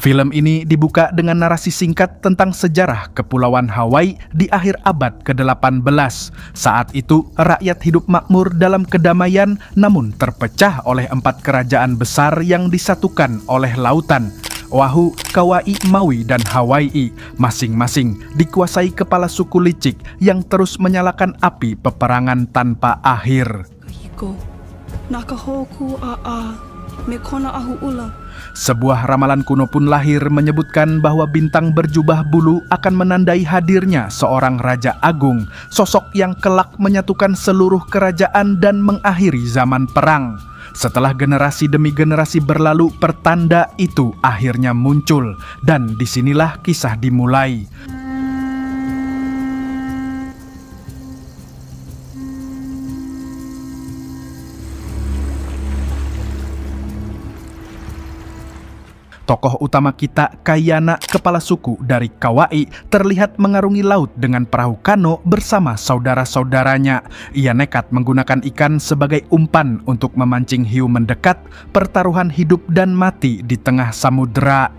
Film ini dibuka dengan narasi singkat tentang sejarah Kepulauan Hawaii di akhir abad ke-18. Saat itu, rakyat hidup makmur dalam kedamaian namun terpecah oleh 4 kerajaan besar yang disatukan oleh lautan. Oahu, Kauai, Maui, dan Hawaii masing-masing dikuasai kepala suku licik yang terus menyalakan api peperangan tanpa akhir. Sebuah ramalan kuno pun lahir menyebutkan bahwa bintang berjubah bulu akan menandai hadirnya seorang raja agung, sosok yang kelak menyatukan seluruh kerajaan dan mengakhiri zaman perang. Setelah generasi demi generasi berlalu, pertanda itu akhirnya muncul, dan disinilah kisah dimulai. Tokoh utama kita, Kayana, kepala suku dari Kauai, terlihat mengarungi laut dengan perahu kano bersama saudara-saudaranya. Ia nekat menggunakan ikan sebagai umpan untuk memancing hiu mendekat, pertaruhan hidup dan mati di tengah samudera.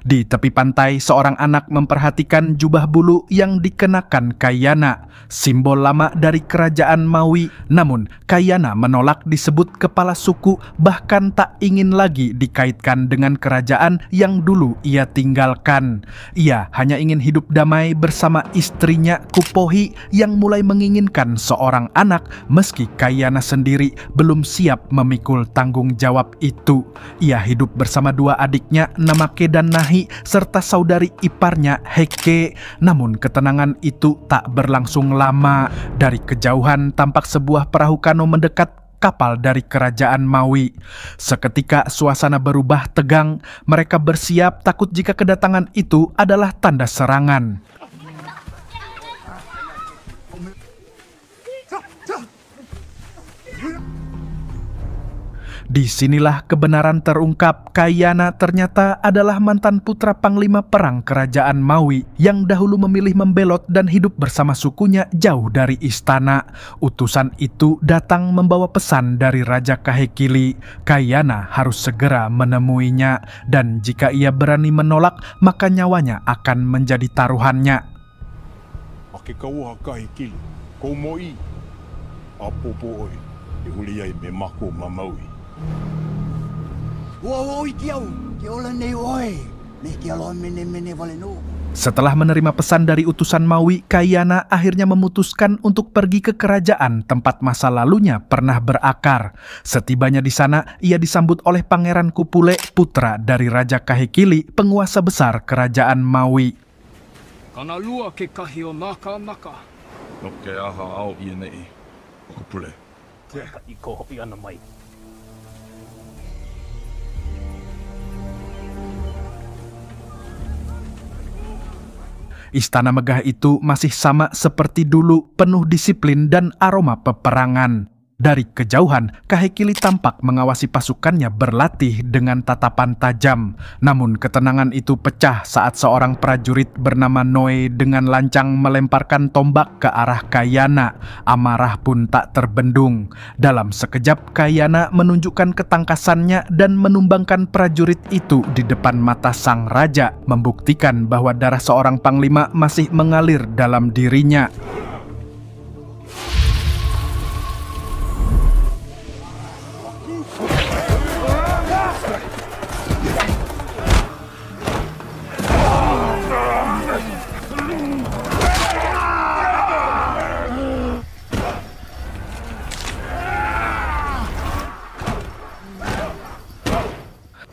Di tepi pantai, seorang anak memperhatikan jubah bulu yang dikenakan Kayana, simbol lama dari kerajaan Maui. Namun, Kayana menolak disebut kepala suku, bahkan tak ingin lagi dikaitkan dengan kerajaan yang dulu ia tinggalkan. Ia hanya ingin hidup damai bersama istrinya Kupohi yang mulai menginginkan seorang anak, meski Kayana sendiri belum siap memikul tanggung jawab itu. Ia hidup bersama 2 adiknya, Namake dan Nahi, serta saudari iparnya Heke. Namun ketenangan itu tak berlangsung lama. Dari kejauhan tampak sebuah perahu kano mendekat kapal dari kerajaan Maui. Seketika suasana berubah tegang. Mereka bersiap takut jika kedatangan itu adalah tanda serangan. Disinilah kebenaran terungkap. Kayana ternyata adalah mantan putra panglima perang kerajaan Maui yang dahulu memilih membelot dan hidup bersama sukunya jauh dari istana. Utusan itu datang membawa pesan dari Raja Kahekili. Kayana harus segera menemuinya, dan jika ia berani menolak, maka nyawanya akan menjadi taruhannya. Setelah menerima pesan dari utusan Maui, Kayana akhirnya memutuskan untuk pergi ke kerajaan tempat masa lalunya pernah berakar. Setibanya di sana, ia disambut oleh Pangeran Kupule, putra dari Raja Kahekili, penguasa besar kerajaan Maui. Istana megah itu masih sama seperti dulu, penuh disiplin dan aroma peperangan. Dari kejauhan, Kahekili tampak mengawasi pasukannya berlatih dengan tatapan tajam. Namun ketenangan itu pecah saat seorang prajurit bernama Noe dengan lancang melemparkan tombak ke arah Kayana. Amarah pun tak terbendung. Dalam sekejap, Kayana menunjukkan ketangkasannya dan menumbangkan prajurit itu di depan mata sang raja, membuktikan bahwa darah seorang panglima masih mengalir dalam dirinya.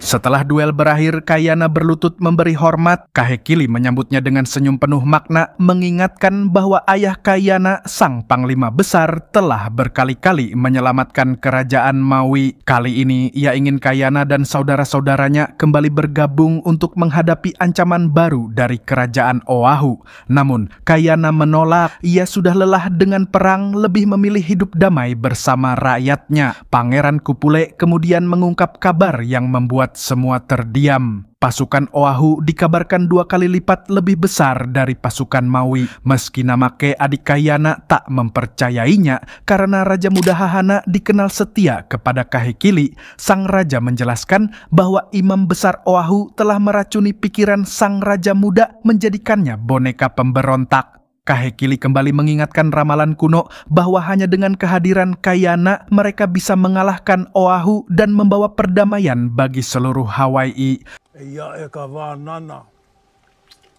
Setelah duel berakhir, Kayana berlutut memberi hormat. Kahekili menyambutnya dengan senyum penuh makna, mengingatkan bahwa ayah Kayana, sang panglima besar, telah berkali-kali menyelamatkan kerajaan Maui. Kali ini, ia ingin Kayana dan saudara-saudaranya kembali bergabung untuk menghadapi ancaman baru dari kerajaan Oahu. Namun, Kayana menolak. Ia sudah lelah dengan perang, lebih memilih hidup damai bersama rakyatnya. Pangeran Kupule kemudian mengungkap kabar yang membuat semua terdiam. Pasukan Oahu dikabarkan 2 kali lipat lebih besar dari pasukan Maui. Meski Namake, adik Kayana, tak mempercayainya karena Raja Muda Hahana dikenal setia kepada Kahekili. Sang raja menjelaskan bahwa imam besar Oahu telah meracuni pikiran sang raja muda, menjadikannya boneka pemberontak. Kahekili kembali mengingatkan ramalan kuno bahwa hanya dengan kehadiran Kayana mereka bisa mengalahkan Oahu dan membawa perdamaian bagi seluruh Hawaii. Ia e ka wānana,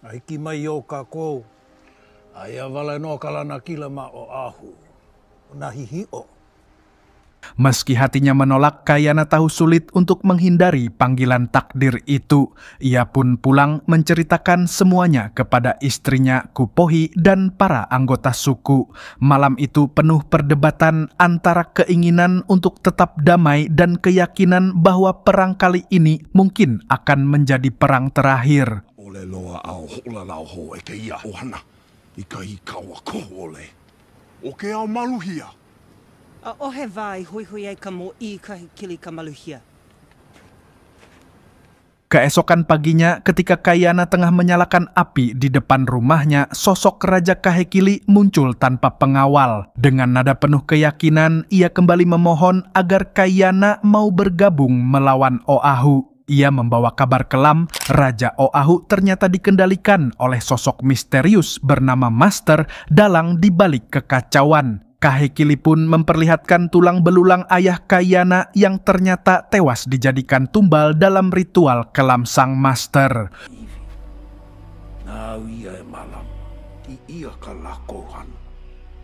aiki mai o ka kou, aia wala no kalana kila ma Oahu, nahihi o. Meski hatinya menolak, Kayana tahu sulit untuk menghindari panggilan takdir itu. Ia pun pulang menceritakan semuanya kepada istrinya Kupohi dan para anggota suku. Malam itu penuh perdebatan antara keinginan untuk tetap damai dan keyakinan bahwa perang kali ini mungkin akan menjadi perang terakhir. Ole loa au hola lau ho e ke ia ohana, ika kawa ko ole. Oke au maluhia. O he vai hui ai ka mo I Kahekili ka maluhia. Keesokan paginya, ketika Kayana tengah menyalakan api di depan rumahnya, sosok Raja Kahekili muncul tanpa pengawal. Dengan nada penuh keyakinan, ia kembali memohon agar Kayana mau bergabung melawan Oahu. Ia membawa kabar kelam, Raja Oahu ternyata dikendalikan oleh sosok misterius bernama Master dalang di balik kekacauan. Kahekili pun memperlihatkan tulang belulang ayah Kayana yang ternyata tewas dijadikan tumbal dalam ritual kelam sang Master. Nau ia e malam, I ia ka lakohan,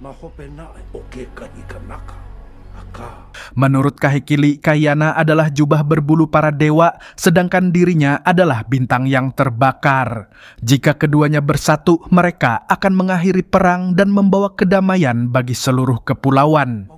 mahope na e oke ka ika naka. Menurut Kahekili, Kayana adalah jubah berbulu para dewa, sedangkan dirinya adalah bintang yang terbakar. Jika keduanya bersatu, mereka akan mengakhiri perang dan membawa kedamaian bagi seluruh kepulauan.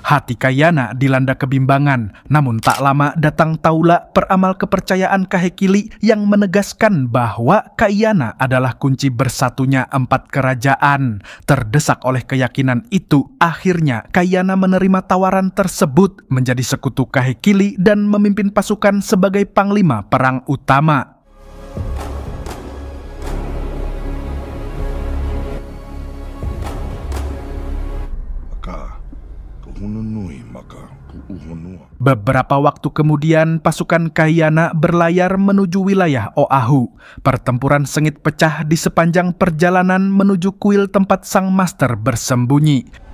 Hati Kayana dilanda kebimbangan, namun tak lama datang Taula, peramal kepercayaan Kahekili yang menegaskan bahwa Kayana adalah kunci bersatunya 4 kerajaan. Terdesak oleh keyakinan itu, akhirnya Kayana menerima tawaran tersebut menjadi sekutu Kahekili dan memimpin pasukan sebagai panglima perang utama. Beberapa waktu kemudian, pasukan Kayana berlayar menuju wilayah Oahu. Pertempuran sengit pecah di sepanjang perjalanan menuju kuil tempat sang Master bersembunyi.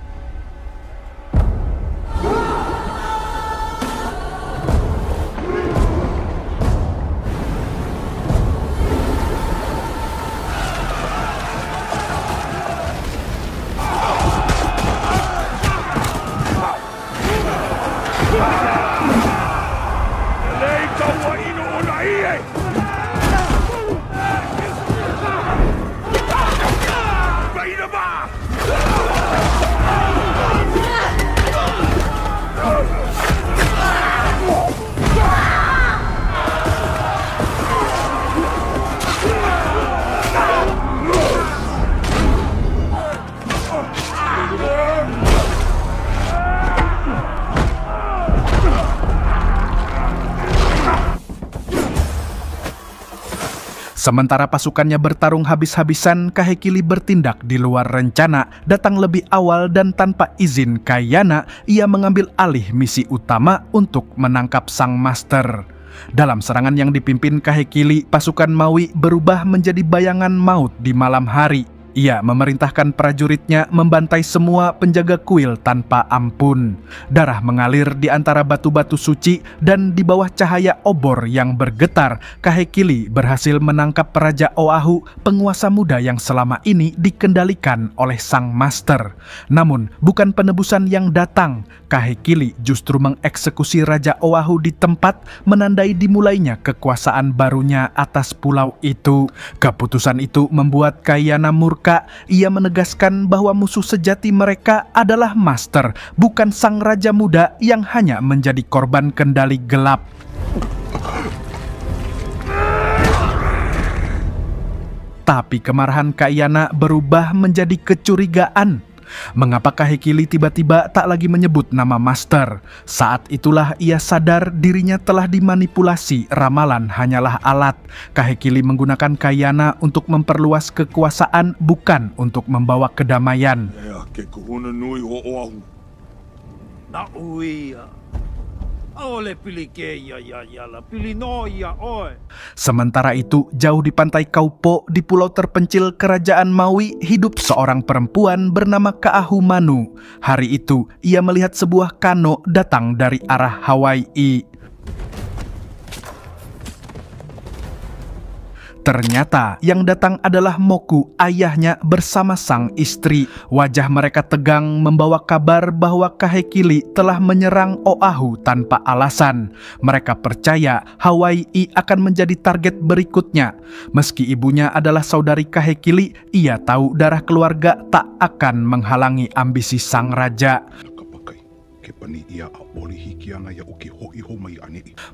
Sementara pasukannya bertarung habis-habisan, Kahekili bertindak di luar rencana, datang lebih awal dan tanpa izin Kayana, ia mengambil alih misi utama untuk menangkap sang Master. Dalam serangan yang dipimpin Kahekili, pasukan Maui berubah menjadi bayangan maut di malam hari. Ia memerintahkan prajuritnya membantai semua penjaga kuil tanpa ampun. Darah mengalir di antara batu-batu suci dan di bawah cahaya obor yang bergetar, Kahekili berhasil menangkap Raja Oahu, penguasa muda yang selama ini dikendalikan oleh sang master. Namun, bukan penebusan yang datang. Kahekili justru mengeksekusi Raja Oahu di tempat, menandai dimulainya kekuasaan barunya atas pulau itu. Keputusan itu membuat Kayana murka. Ia menegaskan bahwa musuh sejati mereka adalah master, bukan sang raja muda yang hanya menjadi korban kendali gelap. Tapi kemarahan Kayana berubah menjadi kecurigaan. Mengapa Kahekili tiba-tiba tak lagi menyebut nama master? Saat itulah ia sadar dirinya telah dimanipulasi, ramalan hanyalah alat. Kahekili menggunakan Kayana untuk memperluas kekuasaan, bukan untuk membawa kedamaian. Na uia. Ole pili keia ya pili noia oe. Sementara itu, jauh di pantai Kaupo, di pulau terpencil kerajaan Maui, hidup seorang perempuan bernama Kaahumanu. Hari itu, ia melihat sebuah kano datang dari arah Hawaii. Ternyata yang datang adalah Moku, ayahnya bersama sang istri. Wajah mereka tegang membawa kabar bahwa Kahekili telah menyerang Oahu tanpa alasan. Mereka percaya Hawaii akan menjadi target berikutnya. Meski ibunya adalah saudari Kahekili, ia tahu darah keluarga tak akan menghalangi ambisi sang raja.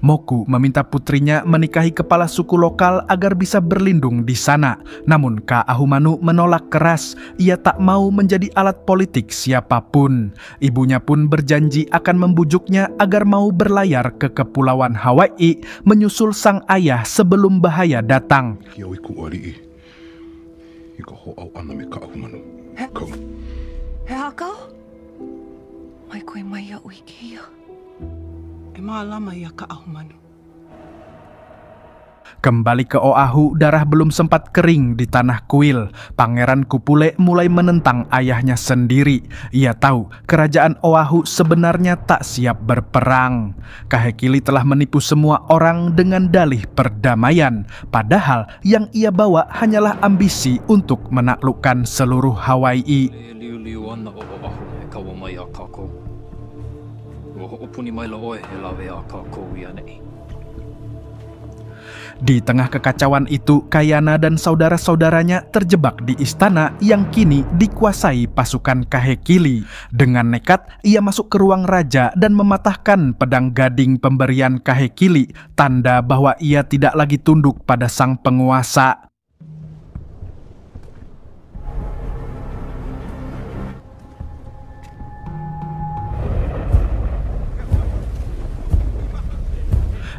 Moku meminta putrinya menikahi kepala suku lokal agar bisa berlindung di sana. Namun Kaahumanu menolak keras. Ia tak mau menjadi alat politik siapapun. Ibunya pun berjanji akan membujuknya agar mau berlayar ke kepulauan Hawaii menyusul sang ayah sebelum bahaya datang. Mai koe mai a ui keia. E lama ia Kaahumanu. Kembali ke Oahu, darah belum sempat kering di tanah kuil. Pangeran Kupule mulai menentang ayahnya sendiri. Ia tahu kerajaan Oahu sebenarnya tak siap berperang. Kahekili telah menipu semua orang dengan dalih perdamaian. Padahal yang ia bawa hanyalah ambisi untuk menaklukkan seluruh Hawaii. Di tengah kekacauan itu, Kayana dan saudara-saudaranya terjebak di istana yang kini dikuasai pasukan Kahekili. Dengan nekat, ia masuk ke ruang raja dan mematahkan pedang gading pemberian Kahekili, tanda bahwa ia tidak lagi tunduk pada sang penguasa.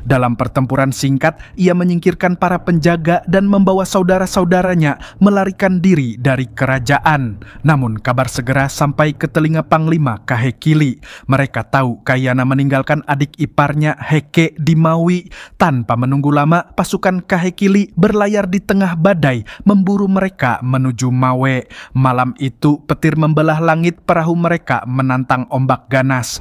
Dalam pertempuran singkat, ia menyingkirkan para penjaga dan membawa saudara-saudaranya melarikan diri dari kerajaan. Namun kabar segera sampai ke telinga Panglima Kahekili. Mereka tahu Kayana meninggalkan adik iparnya Heke di Maui. Tanpa menunggu lama, pasukan Kahekili berlayar di tengah badai memburu mereka menuju Maui. Malam itu petir membelah langit, perahu mereka menantang ombak ganas.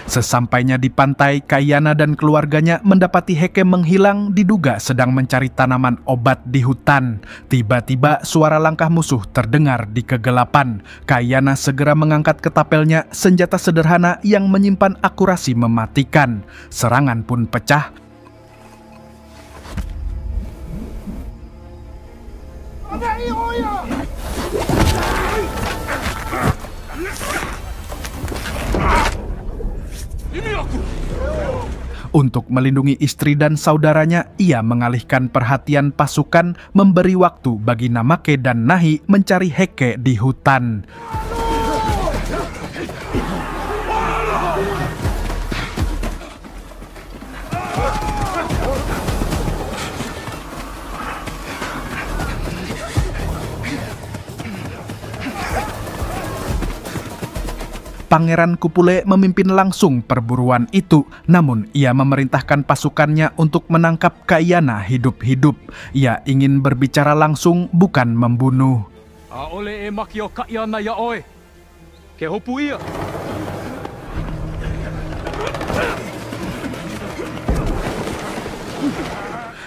Sesampainya di pantai, Kayana dan keluarganya mendapati Heke menghilang, diduga sedang mencari tanaman obat di hutan. Tiba-tiba suara langkah musuh terdengar di kegelapan. Kayana segera mengangkat ketapelnya, senjata sederhana yang menyimpan akurasi mematikan. Serangan pun pecah. Untuk melindungi istri dan saudaranya, ia mengalihkan perhatian pasukan, memberi waktu bagi Namake dan Nahi mencari Heke di hutan. Pangeran Kupule memimpin langsung perburuan itu, namun ia memerintahkan pasukannya untuk menangkap Kayana hidup-hidup. Ia ingin berbicara langsung, bukan membunuh. Ole e maki o Kayana ya oe. Ke hopu ia.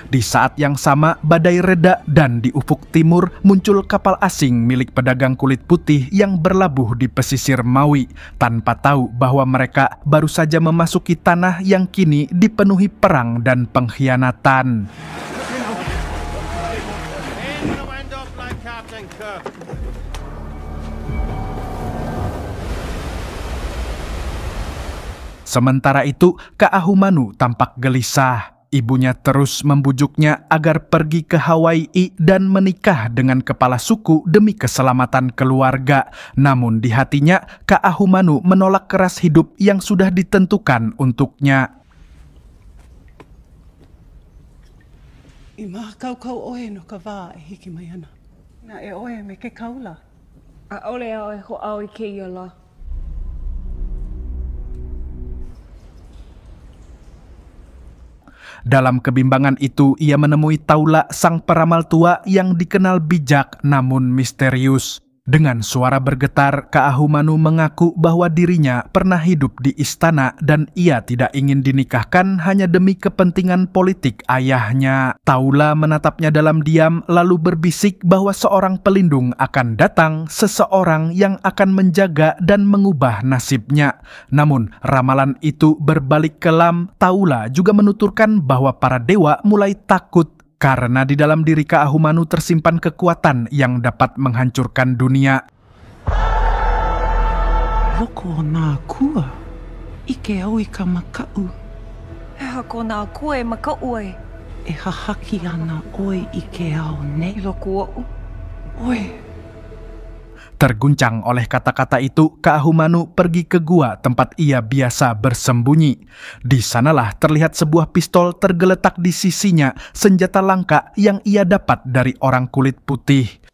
Di saat yang sama, badai reda dan di ufuk timur muncul kapal asing milik pedagang kulit putih yang berlabuh di pesisir Maui, tanpa tahu bahwa mereka baru saja memasuki tanah yang kini dipenuhi perang dan pengkhianatan. Sementara itu, Ka'ahumanu tampak gelisah. Ibunya terus membujuknya agar pergi ke Hawaii dan menikah dengan kepala suku demi keselamatan keluarga. Namun di hatinya, Ka'ahumanu menolak keras hidup yang sudah ditentukan untuknya. I maha kau oe no ka wā e hiki mai ana. Na e oe me ke kaula. A ole au e ho au I ke ia la. Dalam kebimbangan itu, ia menemui Taula, sang peramal tua yang dikenal bijak namun misterius. Dengan suara bergetar, Ka'ahumanu mengaku bahwa dirinya pernah hidup di istana dan ia tidak ingin dinikahkan hanya demi kepentingan politik ayahnya. Taula menatapnya dalam diam lalu berbisik bahwa seorang pelindung akan datang, seseorang yang akan menjaga dan mengubah nasibnya. Namun, ramalan itu berbalik kelam. Taula juga menuturkan bahwa para dewa mulai takut karena di dalam diri Ka'ahumanu tersimpan kekuatan yang dapat menghancurkan dunia. Loko o nā kua. Ike au I ka makau. He hako nā koe maka oe. E hahaki ana oe I ke ao ne. I loko o. Oe. Terguncang oleh kata-kata itu, Ka'ahumanu pergi ke gua tempat ia biasa bersembunyi. Di sanalah terlihat sebuah pistol tergeletak di sisinya, senjata langka yang ia dapat dari orang kulit putih.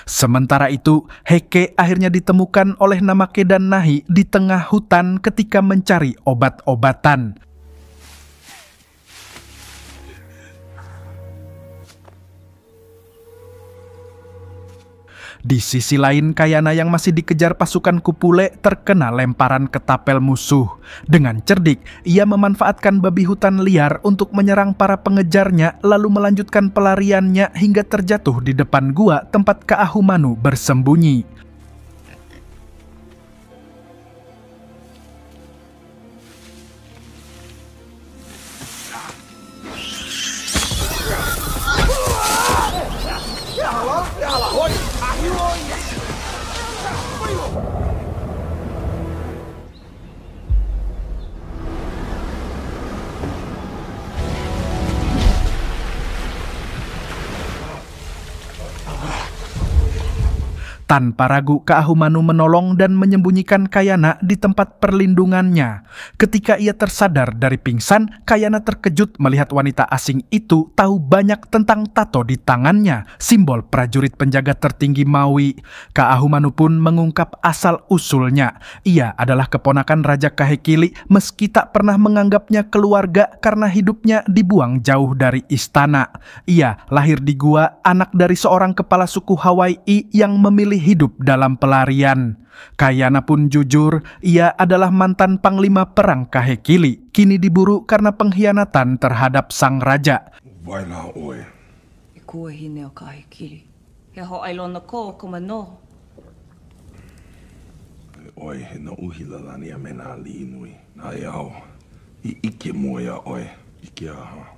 Sementara itu, Heke akhirnya ditemukan oleh Namake dan Nahi di tengah hutan ketika mencari obat-obatan. Di sisi lain, Kayana yang masih dikejar pasukan Kupule terkena lemparan ketapel musuh. Dengan cerdik, ia memanfaatkan babi hutan liar untuk menyerang para pengejarnya lalu melanjutkan pelariannya hingga terjatuh di depan gua tempat Ka'ahumanu bersembunyi. Tanpa ragu, Ka'ahumanu menolong dan menyembunyikan Kayana di tempat perlindungannya. Ketika ia tersadar dari pingsan, Kayana terkejut melihat wanita asing itu tahu banyak tentang tato di tangannya, simbol prajurit penjaga tertinggi Maui. Ka'ahumanu pun mengungkap asal-usulnya. Ia adalah keponakan Raja Kahekili meski tak pernah menganggapnya keluarga karena hidupnya dibuang jauh dari istana. Ia lahir di gua, anak dari seorang kepala suku Hawaii yang memilih hidup dalam pelarian. Kayana pun jujur, ia adalah mantan panglima perang Kahekili, kini diburu karena pengkhianatan terhadap sang raja. Waila oe. I kua hine o Kahekili. He ho ailona ko kumano. Oe he na uhilalani a mena li inui. Na iau. I ike moya oe. Ike aha.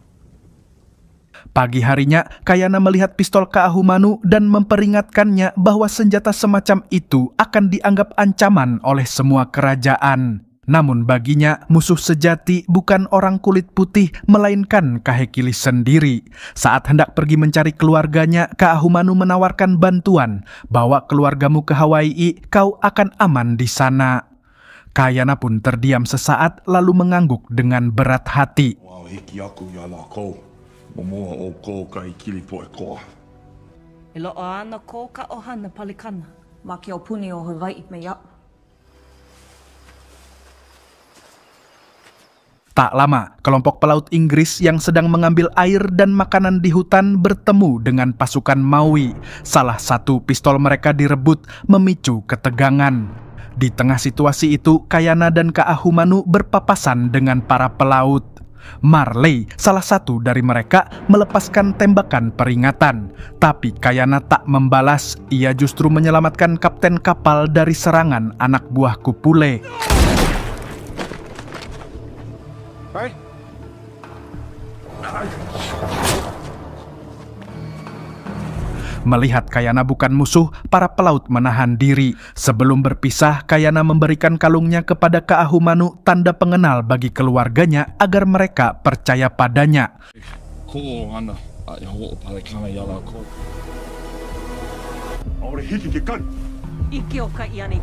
Pagi harinya, Kayana melihat pistol Ka'ahumanu dan memperingatkannya bahwa senjata semacam itu akan dianggap ancaman oleh semua kerajaan. Namun baginya, musuh sejati bukan orang kulit putih, melainkan Kahekili sendiri. Saat hendak pergi mencari keluarganya, Ka'ahumanu menawarkan bantuan. Bawa keluargamu ke Hawaii, kau akan aman di sana. Kayana pun terdiam sesaat lalu mengangguk dengan berat hati. Wau hiki aku ia la kou. Momoa o kou kai kili poe koa. E loa ana ko ka ohana palikana. Ma ke o puni o Hawaii me ia. Tak lama, kelompok pelaut Inggris yang sedang mengambil air dan makanan di hutan bertemu dengan pasukan Maui. Salah satu pistol mereka direbut, memicu ketegangan. Di tengah situasi itu, Kayana dan Kaahumanu berpapasan dengan para pelaut. Marley, salah satu dari mereka, melepaskan tembakan peringatan. Tapi Kayana tak membalas, ia justru menyelamatkan kapten kapal dari serangan anak buah Kupule. Melihat Kayana bukan musuh, para pelaut menahan diri. Sebelum berpisah, Kayana memberikan kalungnya kepada Kaahumanu, tanda pengenal bagi keluarganya agar mereka percaya padanya. Ko ana ai ho palikana ia la kou. Ore hiki ke kan. Iki o ka iani.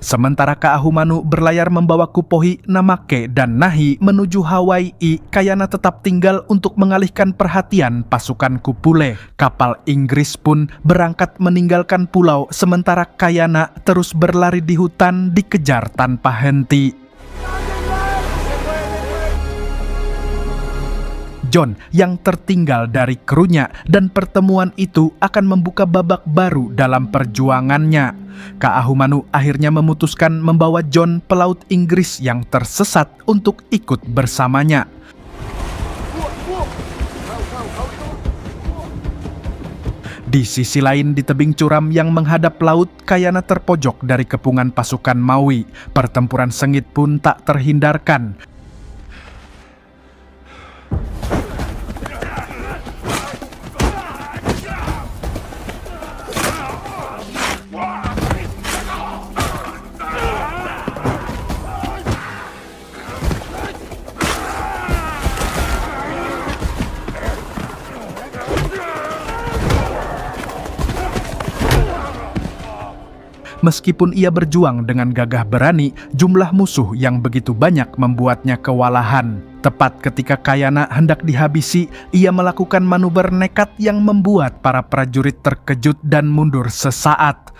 Sementara Kaahumanu berlayar membawa Kupohi, Namake, dan Nahi menuju Hawaii, Kayana tetap tinggal untuk mengalihkan perhatian pasukan Kupule. Kapal Inggris pun berangkat meninggalkan pulau, sementara Kayana terus berlari di hutan dikejar tanpa henti. John yang tertinggal dari krunya, dan pertemuan itu akan membuka babak baru dalam perjuangannya. Kaahumanu akhirnya memutuskan membawa John, pelaut Inggris yang tersesat, untuk ikut bersamanya. Di sisi lain, di tebing curam yang menghadap laut, Kayana terpojok dari kepungan pasukan Maui. Pertempuran sengit pun tak terhindarkan. Meskipun ia berjuang dengan gagah berani, jumlah musuh yang begitu banyak membuatnya kewalahan. Tepat ketika Kayana hendak dihabisi, ia melakukan manuver nekat yang membuat para prajurit terkejut dan mundur sesaat.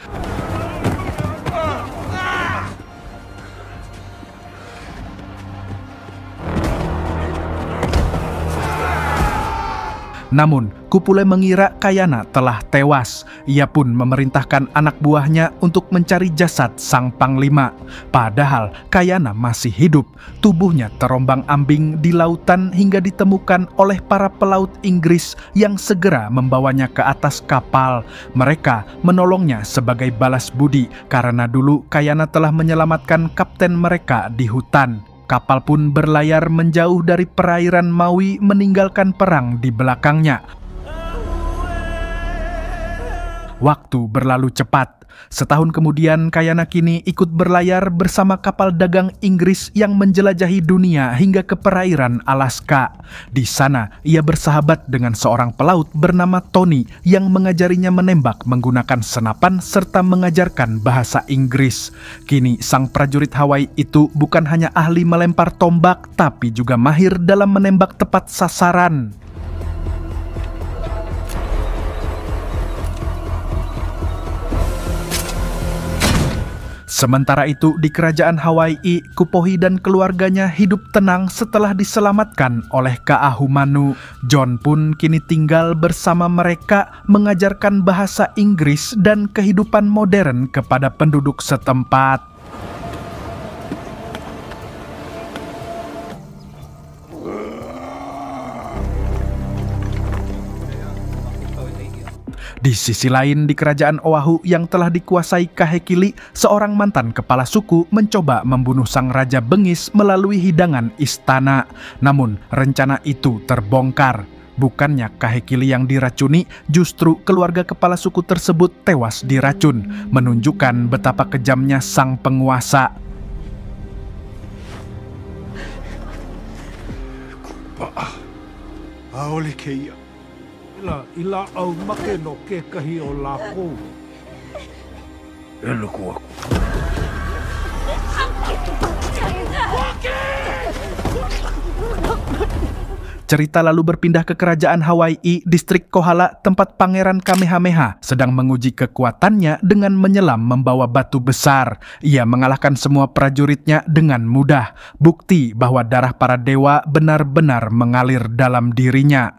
Namun, Kupule mengira Kayana telah tewas. Ia pun memerintahkan anak buahnya untuk mencari jasad sang panglima. Padahal Kayana masih hidup. Tubuhnya terombang-ambing di lautan hingga ditemukan oleh para pelaut Inggris yang segera membawanya ke atas kapal. Mereka menolongnya sebagai balas budi karena dulu Kayana telah menyelamatkan kapten mereka di hutan. Kapal pun berlayar menjauh dari perairan Maui, meninggalkan perang di belakangnya. Waktu berlalu cepat. Setahun kemudian, Kayana kini ikut berlayar bersama kapal dagang Inggris yang menjelajahi dunia hingga ke perairan Alaska. Di sana, ia bersahabat dengan seorang pelaut bernama Tony yang mengajarinya menembak menggunakan senapan serta mengajarkan bahasa Inggris. Kini, sang prajurit Hawaii itu bukan hanya ahli melempar tombak, tapi juga mahir dalam menembak tepat sasaran. Sementara itu, di kerajaan Hawaii, Kupohi dan keluarganya hidup tenang setelah diselamatkan oleh Kaahumanu. John pun kini tinggal bersama mereka, mengajarkan bahasa Inggris dan kehidupan modern kepada penduduk setempat. Di sisi lain, di kerajaan Oahu yang telah dikuasai Kahekili, seorang mantan kepala suku mencoba membunuh sang raja bengis melalui hidangan istana. Namun, rencana itu terbongkar. Bukannya Kahekili yang diracuni, justru keluarga kepala suku tersebut tewas diracun, menunjukkan betapa kejamnya sang penguasa. Ila au make no kekahi o lako. Eluku aku. Cerita lalu berpindah ke kerajaan Hawaii, distrik Kohala, tempat Pangeran Kamehameha sedang menguji kekuatannya dengan menyelam membawa batu besar. Ia mengalahkan semua prajuritnya dengan mudah, bukti bahwa darah para dewa benar-benar mengalir dalam dirinya.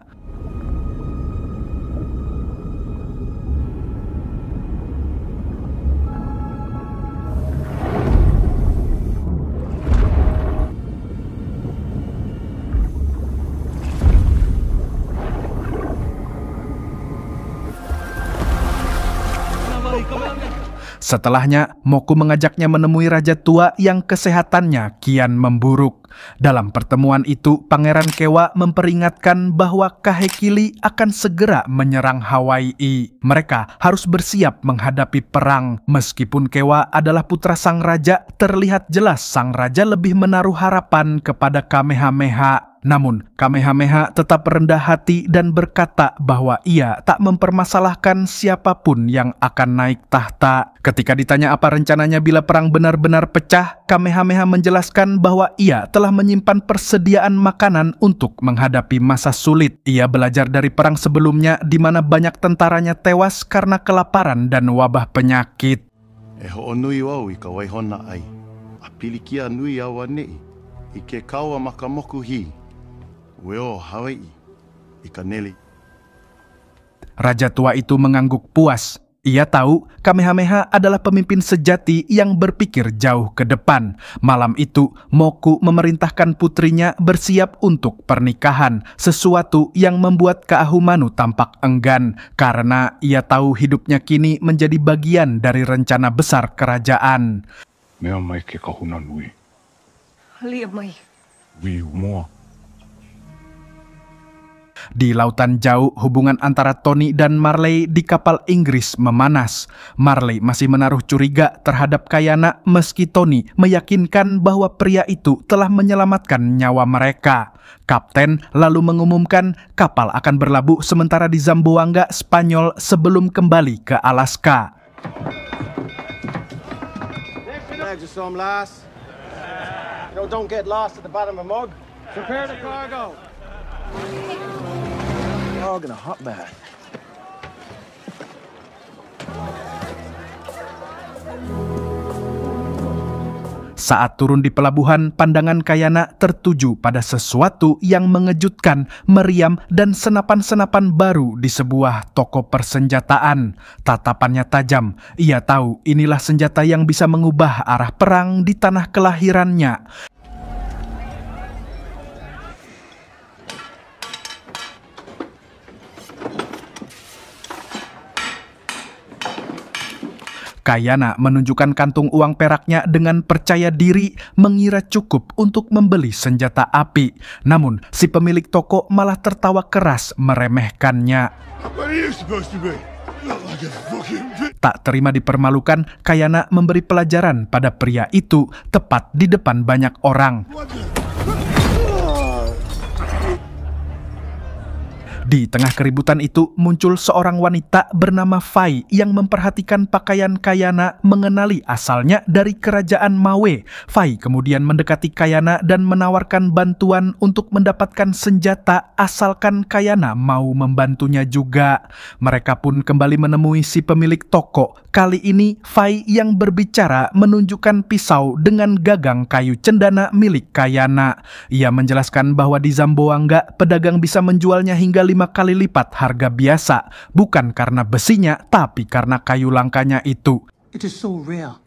Setelahnya, Moku mengajaknya menemui raja tua yang kesehatannya kian memburuk. Dalam pertemuan itu, Pangeran Kewa memperingatkan bahwa Kahekili akan segera menyerang Hawaii. Mereka harus bersiap menghadapi perang. Meskipun Kewa adalah putra sang raja, terlihat jelas sang raja lebih menaruh harapan kepada Kamehameha. Namun, Kamehameha tetap rendah hati dan berkata bahwa ia tak mempermasalahkan siapapun yang akan naik tahta. Ketika ditanya apa rencananya bila perang benar-benar pecah, Kamehameha menjelaskan bahwa ia telah menyimpan persediaan makanan untuk menghadapi masa sulit. Ia belajar dari perang sebelumnya di mana banyak tentaranya tewas karena kelaparan dan wabah penyakit. E ho'onui wau I ka waihona ai. A pilikia nui awa nei. I ke kaua makamoku hi. Weo Hawaii, ikan neli. Raja tua itu mengangguk puas. Ia tahu Kamehameha adalah pemimpin sejati yang berpikir jauh ke depan. Malam itu, Moku memerintahkan putrinya bersiap untuk pernikahan, sesuatu yang membuat Kaahumanu tampak enggan, karena ia tahu hidupnya kini menjadi bagian dari rencana besar kerajaan. Mea mai ke kahuna nui. Lia mai. Wi mua. Di lautan jauh, hubungan antara Tony dan Marley di kapal Inggris memanas. Marley masih menaruh curiga terhadap Kayana meski Tony meyakinkan bahwa pria itu telah menyelamatkan nyawa mereka. Kapten lalu mengumumkan kapal akan berlabuh sementara di Zamboanga, Spanyol sebelum kembali ke Alaska. Saat turun di pelabuhan, pandangan Kayana tertuju pada sesuatu yang mengejutkan, meriam, dan senapan-senapan baru di sebuah toko persenjataan. Tatapannya tajam. Ia tahu inilah senjata yang bisa mengubah arah perang di tanah kelahirannya. Kayana menunjukkan kantung uang peraknya dengan percaya diri, mengira cukup untuk membeli senjata api. Namun, si pemilik toko malah tertawa keras meremehkannya. Tak terima dipermalukan, Kayana memberi pelajaran pada pria itu tepat di depan banyak orang. Di tengah keributan itu muncul seorang wanita bernama Fai yang memperhatikan pakaian Kayana, mengenali asalnya dari kerajaan Mawe. Fai kemudian mendekati Kayana dan menawarkan bantuan untuk mendapatkan senjata asalkan Kayana mau membantunya juga. Mereka pun kembali menemui si pemilik toko. Kali ini Fai yang berbicara menunjukkan pisau dengan gagang kayu cendana milik Kayana. Ia menjelaskan bahwa di Zamboanga pedagang bisa menjualnya hingga 5 kali lipat harga biasa, bukan karena besinya, tapi karena kayu langkanya itu. It is so rare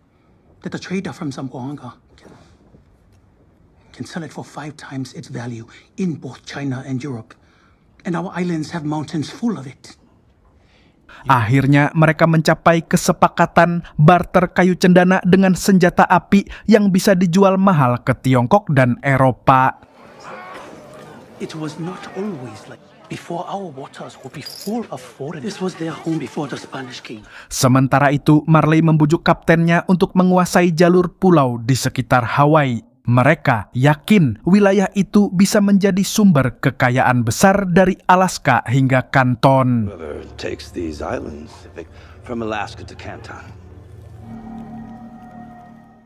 that a trader from Zamboanga can sell it for 5 times its value in both China and Europe. And our islands have mountains full of it. Akhirnya mereka mencapai kesepakatan barter kayu cendana dengan senjata api yang bisa dijual mahal ke Tiongkok dan Eropa. It was not always like before. Our waters would be full of foreigners. This was their home before the Spanish came. Sementara itu, Marley membujuk kaptennya untuk menguasai jalur pulau di sekitar Hawaii. Mereka yakin wilayah itu bisa menjadi sumber kekayaan besar dari Alaska hingga Kanton. Whoever takes these islands, from Alaska to Canton.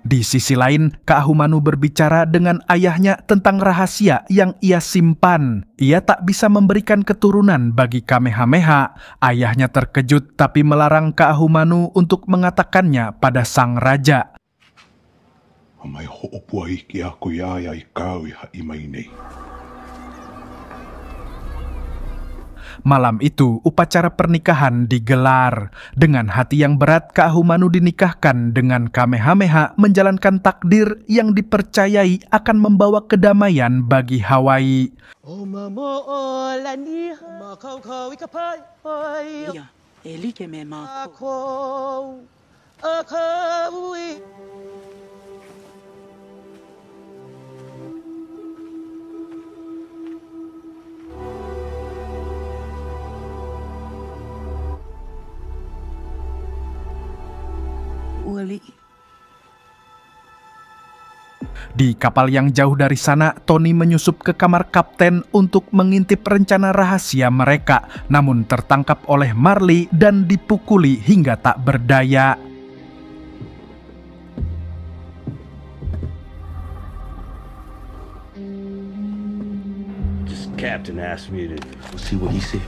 Di sisi lain, Kaahumanu berbicara dengan ayahnya tentang rahasia yang ia simpan. Ia tak bisa memberikan keturunan bagi Kamehameha. Ayahnya terkejut tapi melarang Kaahumanu untuk mengatakannya pada sang raja. Amai ho'opua iki aku yaya I kau I haimai nei. Malam itu, upacara pernikahan digelar. Dengan hati yang berat, Kaahumanu dinikahkan dengan Kamehameha menjalankan takdir yang dipercayai akan membawa kedamaian bagi Hawaii. Di kapal yang jauh dari sana, Tony menyusup ke kamar kapten untuk mengintip rencana rahasia mereka, namun tertangkap oleh Marley dan dipukuli hingga tak berdaya. Just Captain asked me to see what he said.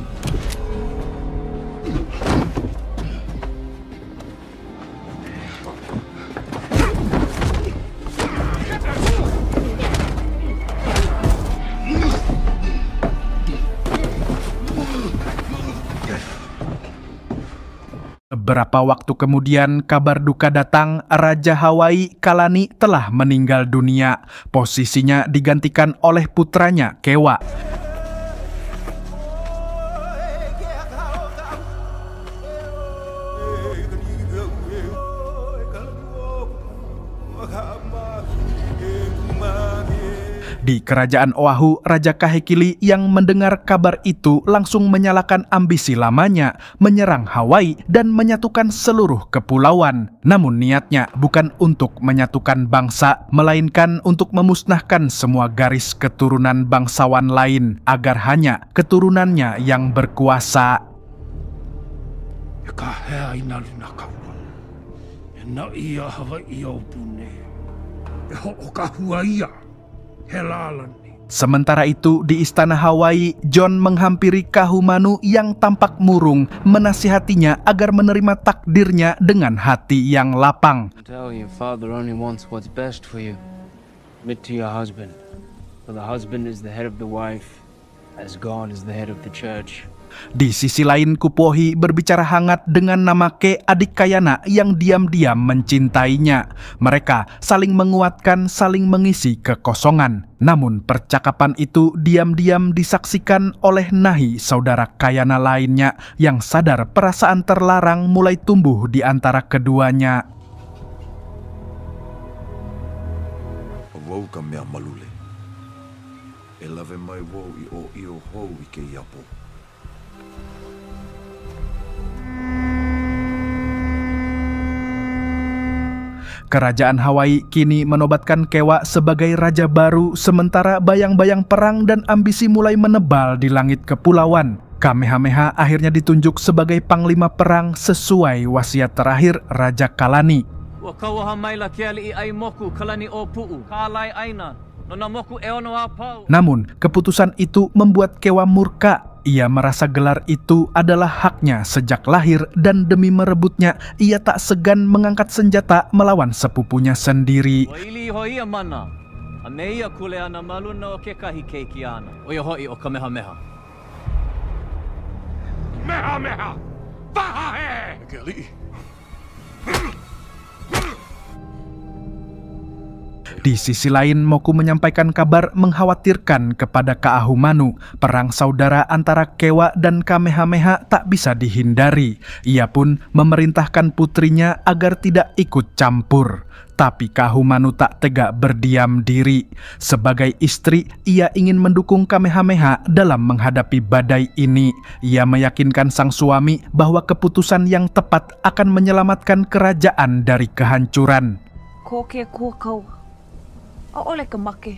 Beberapa waktu kemudian, kabar duka datang. Raja Hawaii, Kalani, telah meninggal dunia. Posisinya digantikan oleh putranya, Kewa. Di kerajaan Oahu, Raja Kahekili yang mendengar kabar itu langsung menyalakan ambisi lamanya, menyerang Hawaii dan menyatukan seluruh kepulauan. Namun niatnya bukan untuk menyatukan bangsa, melainkan untuk memusnahkan semua garis keturunan bangsawan lain, agar hanya keturunannya yang berkuasa. Sementara itu, di istana Hawaii, John menghampiri Kaahumanu yang tampak murung, menasihatinya agar menerima takdirnya dengan hati yang lapang. Tell your father only wants what's best for you. Admit to your husband, for the husband is the head of the wife, as God is the head of the church. Di sisi lain, Kupohi berbicara hangat dengan Namake, adik Kayana yang diam-diam mencintainya. Mereka saling menguatkan, saling mengisi kekosongan. Namun percakapan itu diam-diam disaksikan oleh Nahi, saudara Kayana lainnya, yang sadar perasaan terlarang mulai tumbuh di antara keduanya. Kerajaan Hawaii kini menobatkan Kewa sebagai raja baru, sementara bayang-bayang perang dan ambisi mulai menebal di langit kepulauan. Kamehameha akhirnya ditunjuk sebagai panglima perang sesuai wasiat terakhir Raja Kalani. Namun, keputusan itu membuat Kewa murka. Ia merasa gelar itu adalah haknya sejak lahir dan demi merebutnya, ia tak segan mengangkat senjata melawan sepupunya sendiri. Di sisi lain, Moku menyampaikan kabar mengkhawatirkan kepada Kaahumanu. Perang saudara antara Kewa dan Kamehameha tak bisa dihindari. Ia pun memerintahkan putrinya agar tidak ikut campur. Tapi Kaahumanu tak tega berdiam diri. Sebagai istri, ia ingin mendukung Kamehameha dalam menghadapi badai ini. Ia meyakinkan sang suami bahwa keputusan yang tepat akan menyelamatkan kerajaan dari kehancuran. Oleh ke make.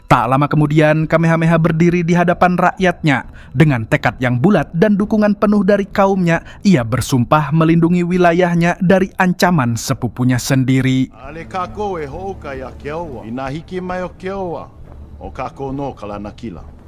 Tak lama kemudian, Kamehameha berdiri di hadapan rakyatnya. Dengan tekad yang bulat dan dukungan penuh dari kaumnya, ia bersumpah melindungi wilayahnya dari ancaman sepupunya sendiri. Ale kako e ho'oka ya Keowa, inahiki mai o Keowa, o kako no Kalanakila.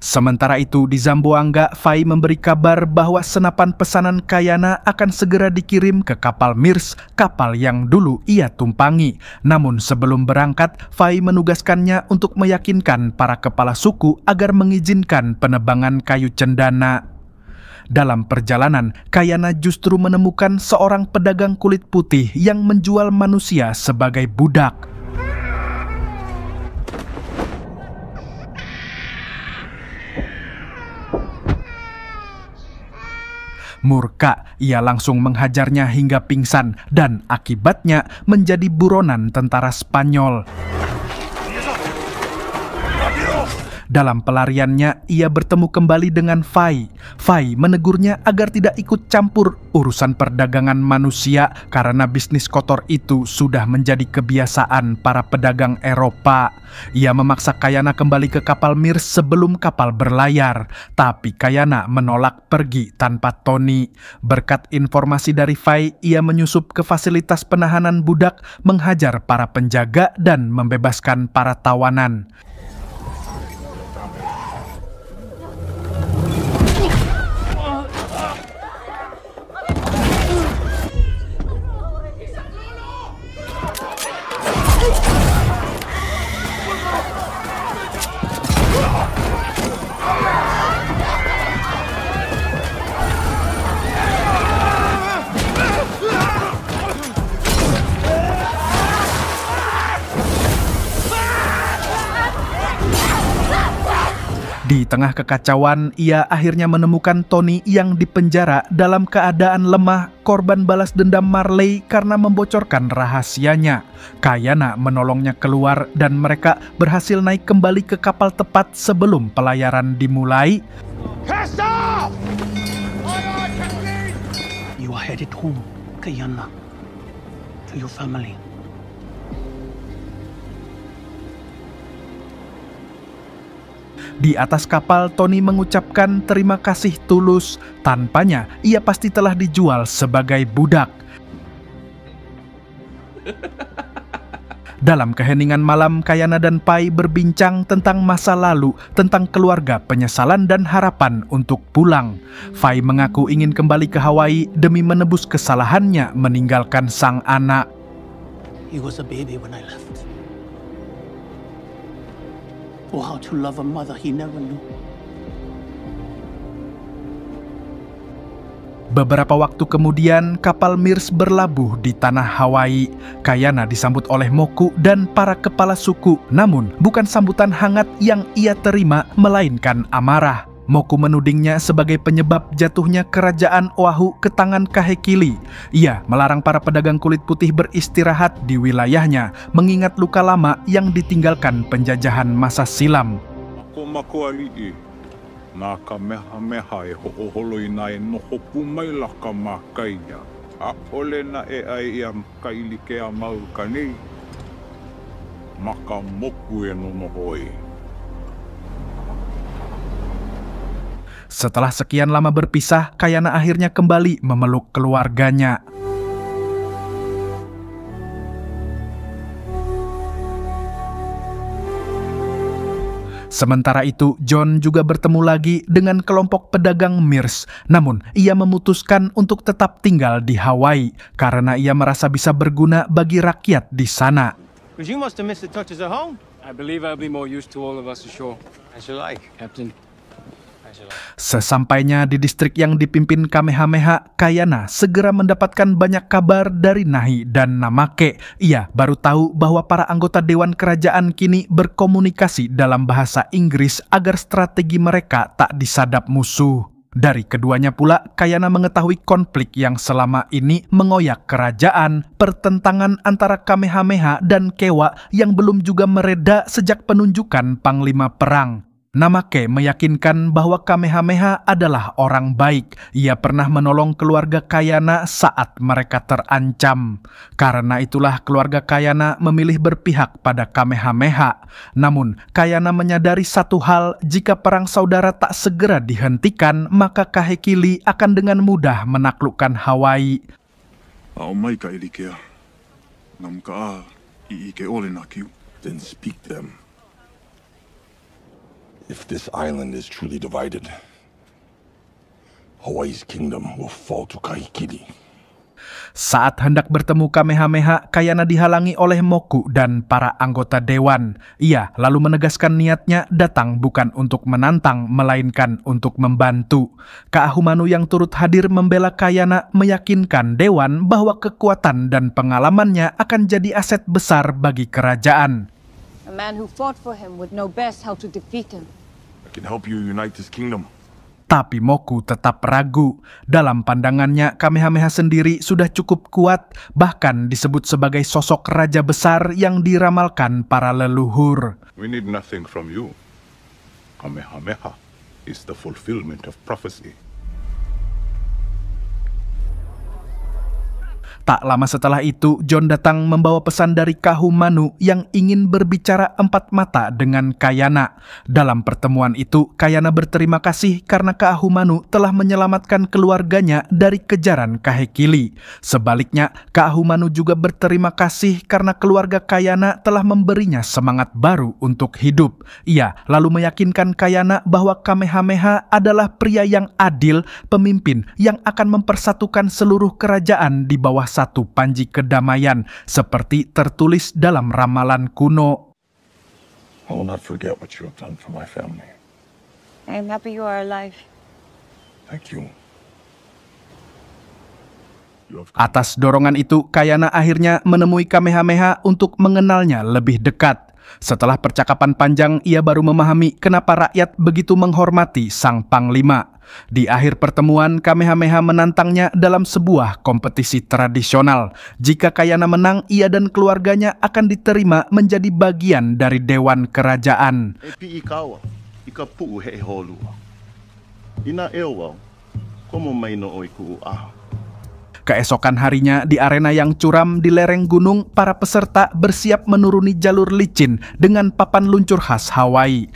Sementara itu di Zamboanga, Fai memberi kabar bahwa senapan pesanan Kayana akan segera dikirim ke kapal Mirs, kapal yang dulu ia tumpangi. Namun sebelum berangkat, Fai menugaskannya untuk meyakinkan para kepala suku agar mengizinkan penebangan kayu cendana. Dalam perjalanan, Kayana justru menemukan seorang pedagang kulit putih yang menjual manusia sebagai budak. Murka, ia langsung menghajarnya hingga pingsan dan akibatnya menjadi buronan tentara Spanyol. Dalam pelariannya, ia bertemu kembali dengan Fai. Fai menegurnya agar tidak ikut campur urusan perdagangan manusia karena bisnis kotor itu sudah menjadi kebiasaan para pedagang Eropa. Ia memaksa Kayana kembali ke kapal Mirs sebelum kapal berlayar. Tapi Kayana menolak pergi tanpa Tony. Berkat informasi dari Fai, ia menyusup ke fasilitas penahanan budak, menghajar para penjaga dan membebaskan para tawanan. Di tengah kekacauan, ia akhirnya menemukan Tony yang dipenjara dalam keadaan lemah, korban balas dendam Marley karena membocorkan rahasianya. Kayana menolongnya keluar dan mereka berhasil naik kembali ke kapal tepat sebelum pelayaran dimulai. You are headed home, Kayana, to your family. Di atas kapal, Tony mengucapkan terima kasih tulus. Tanpanya, ia pasti telah dijual sebagai budak. Dalam keheningan malam, Kayana dan Pai berbincang tentang masa lalu, tentang keluarga, penyesalan, dan harapan untuk pulang. Fai mengaku ingin kembali ke Hawaii demi menebus kesalahannya meninggalkan sang anak. He was a baby when I left. Oh, how to love a mother he never knew. Beberapa waktu kemudian, kapal Mirs berlabuh di tanah Hawaii. Kayana disambut oleh Moku dan para kepala suku. Namun, bukan sambutan hangat yang ia terima, melainkan amarah. Moku menudingnya sebagai penyebab jatuhnya kerajaan Oahu ke tangan Kahekili. Ia melarang para pedagang kulit putih beristirahat di wilayahnya, mengingat luka lama yang ditinggalkan penjajahan masa silam. Ako makuali'i, na kamehameha e ho'oholoi na e noho pumai laka makainya. A ole na e ai ia kailike a mau kanei, maka moku e nonohoi. Setelah sekian lama berpisah, Kayana akhirnya kembali memeluk keluarganya. Sementara itu, John juga bertemu lagi dengan kelompok pedagang Mirs. Namun, ia memutuskan untuk tetap tinggal di Hawaii karena ia merasa bisa berguna bagi rakyat di sana. You must have missed the touches at home. I believe I'll be more used to all of us ashore. As you like, Captain. Sesampainya di distrik yang dipimpin Kamehameha, Kayana segera mendapatkan banyak kabar dari Nahi dan Namake. Ia baru tahu bahwa para anggota Dewan Kerajaan kini berkomunikasi dalam bahasa Inggris agar strategi mereka tak disadap musuh. Dari keduanya pula, Kayana mengetahui konflik yang selama ini mengoyak kerajaan, pertentangan antara Kamehameha dan Kewa yang belum juga mereda sejak penunjukan Panglima Perang. Namake meyakinkan bahwa Kamehameha adalah orang baik. Ia pernah menolong keluarga Kayana saat mereka terancam. Karena itulah keluarga Kayana memilih berpihak pada Kamehameha. Namun, Kayana menyadari satu hal, jika perang saudara tak segera dihentikan, maka Kahekili akan dengan mudah menaklukkan Hawaii. Then speak them. If this island is truly divided, Hawaii's kingdom will fall to Kahekili. Saat hendak bertemu Kamehameha, Kayana dihalangi oleh Moku dan para anggota dewan. Ia lalu menegaskan niatnya datang bukan untuk menantang, melainkan untuk membantu. Kaahumanu yang turut hadir membela Kayana meyakinkan dewan bahwa kekuatan dan pengalamannya akan jadi aset besar bagi kerajaan. A man who fought for him would know best how to defeat him. I can help you unite this kingdom. Tapi Moku tetap ragu. Dalam pandangannya, Kamehameha sendiri sudah cukup kuat, bahkan disebut sebagai sosok raja besar yang diramalkan para leluhur. We need nothing from you. Kamehameha is the fulfillment of prophecy. Tak lama setelah itu, John datang membawa pesan dari Kaahumanu yang ingin berbicara empat mata dengan Kayana. Dalam pertemuan itu, Kayana berterima kasih karena Kaahumanu telah menyelamatkan keluarganya dari kejaran Kahekili. Sebaliknya, Kaahumanu juga berterima kasih karena keluarga Kayana telah memberinya semangat baru untuk hidup. Ia lalu meyakinkan Kayana bahwa Kamehameha adalah pria yang adil, pemimpin yang akan mempersatukan seluruh kerajaan di bawah satu panji kedamaian, seperti tertulis dalam ramalan kuno. I will not forget what you have done for my family. I am happy you are alive. Thank you. Atas dorongan itu, Kayana akhirnya menemui Kamehameha untuk mengenalnya lebih dekat. Setelah percakapan panjang, ia baru memahami kenapa rakyat begitu menghormati sang panglima. Di akhir pertemuan, Kamehameha menantangnya dalam sebuah kompetisi tradisional. Jika Kayana menang, ia dan keluarganya akan diterima menjadi bagian dari Dewan Kerajaan. Keesokan harinya, di arena yang curam di lereng gunung, para peserta bersiap menuruni jalur licin dengan papan luncur khas Hawaii.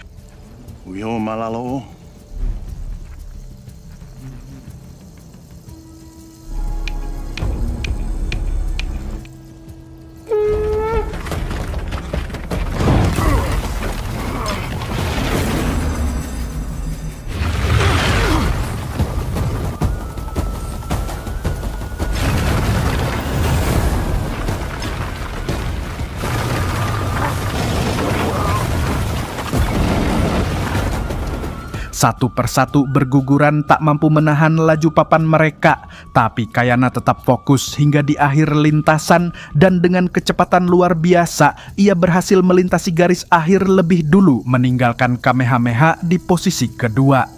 Satu persatu berguguran tak mampu menahan laju papan mereka, tapi Kayana tetap fokus hingga di akhir lintasan dan dengan kecepatan luar biasa, ia berhasil melintasi garis akhir lebih dulu meninggalkan Kamehameha di posisi kedua.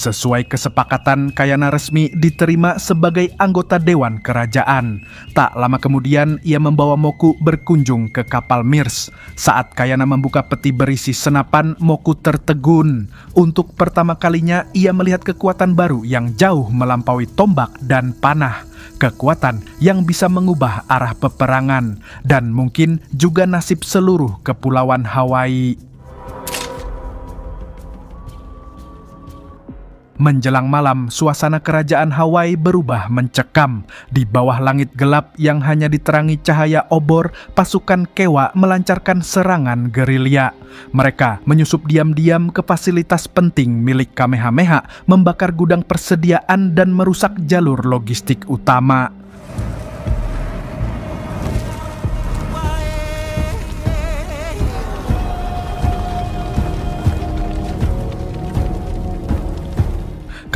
Sesuai kesepakatan, Kayana resmi diterima sebagai anggota Dewan Kerajaan. Tak lama kemudian, ia membawa Moku berkunjung ke kapal Mirs. Saat Kayana membuka peti berisi senapan, Moku tertegun. Untuk pertama kalinya, ia melihat kekuatan baru yang jauh melampaui tombak dan panah. Kekuatan yang bisa mengubah arah peperangan, dan mungkin juga nasib seluruh kepulauan Hawaii. Menjelang malam, suasana kerajaan Hawaii berubah mencekam. Di bawah langit gelap yang hanya diterangi cahaya obor, pasukan Kewa melancarkan serangan gerilya. Mereka menyusup diam-diam ke fasilitas penting milik Kamehameha, membakar gudang persediaan dan merusak jalur logistik utama.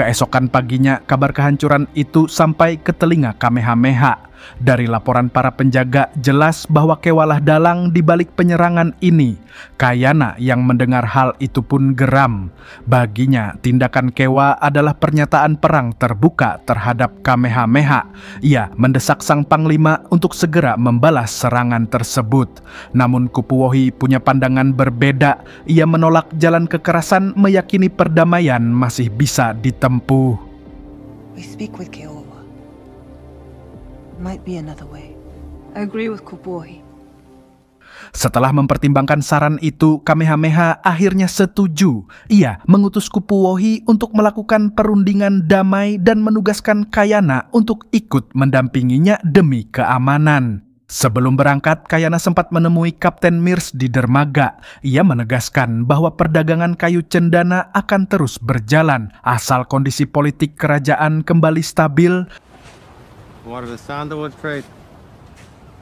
Keesokan paginya, kabar kehancuran itu sampai ke telinga Kamehameha. Dari laporan para penjaga, jelas bahwa Kewalah dalang di balik penyerangan ini. Kayana yang mendengar hal itu pun geram. Baginya, tindakan Kewa adalah pernyataan perang terbuka terhadap Kamehameha. Ia mendesak sang panglima untuk segera membalas serangan tersebut. Namun Kupuohi punya pandangan berbeda. Ia menolak jalan kekerasan, meyakini perdamaian masih bisa ditempuh. We speak with Keowa. Might be another way. I agree with Kupuohi. Setelah mempertimbangkan saran itu, Kamehameha akhirnya setuju. Ia mengutus Kupuohi untuk melakukan perundingan damai dan menugaskan Kayana untuk ikut mendampinginya demi keamanan. Sebelum berangkat, Kayana sempat menemui Kapten Mirs di dermaga. Ia menegaskan bahwa perdagangan kayu cendana akan terus berjalan asal kondisi politik kerajaan kembali stabil. What are the sandalwood trade?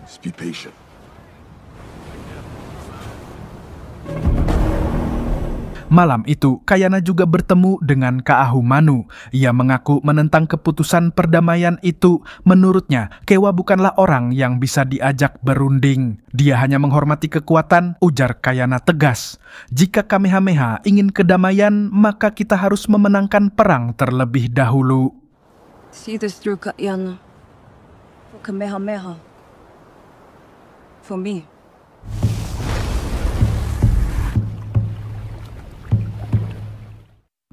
Just be patient. Malam itu, Kayana juga bertemu dengan Kaahumanu. Ia mengaku menentang keputusan perdamaian itu. Menurutnya, Kewa bukanlah orang yang bisa diajak berunding. Dia hanya menghormati kekuatan, ujar Kayana tegas. Jika Kamehameha ingin kedamaian, maka kita harus memenangkan perang terlebih dahulu. See this through, Kayana. For Kamehameha. For me.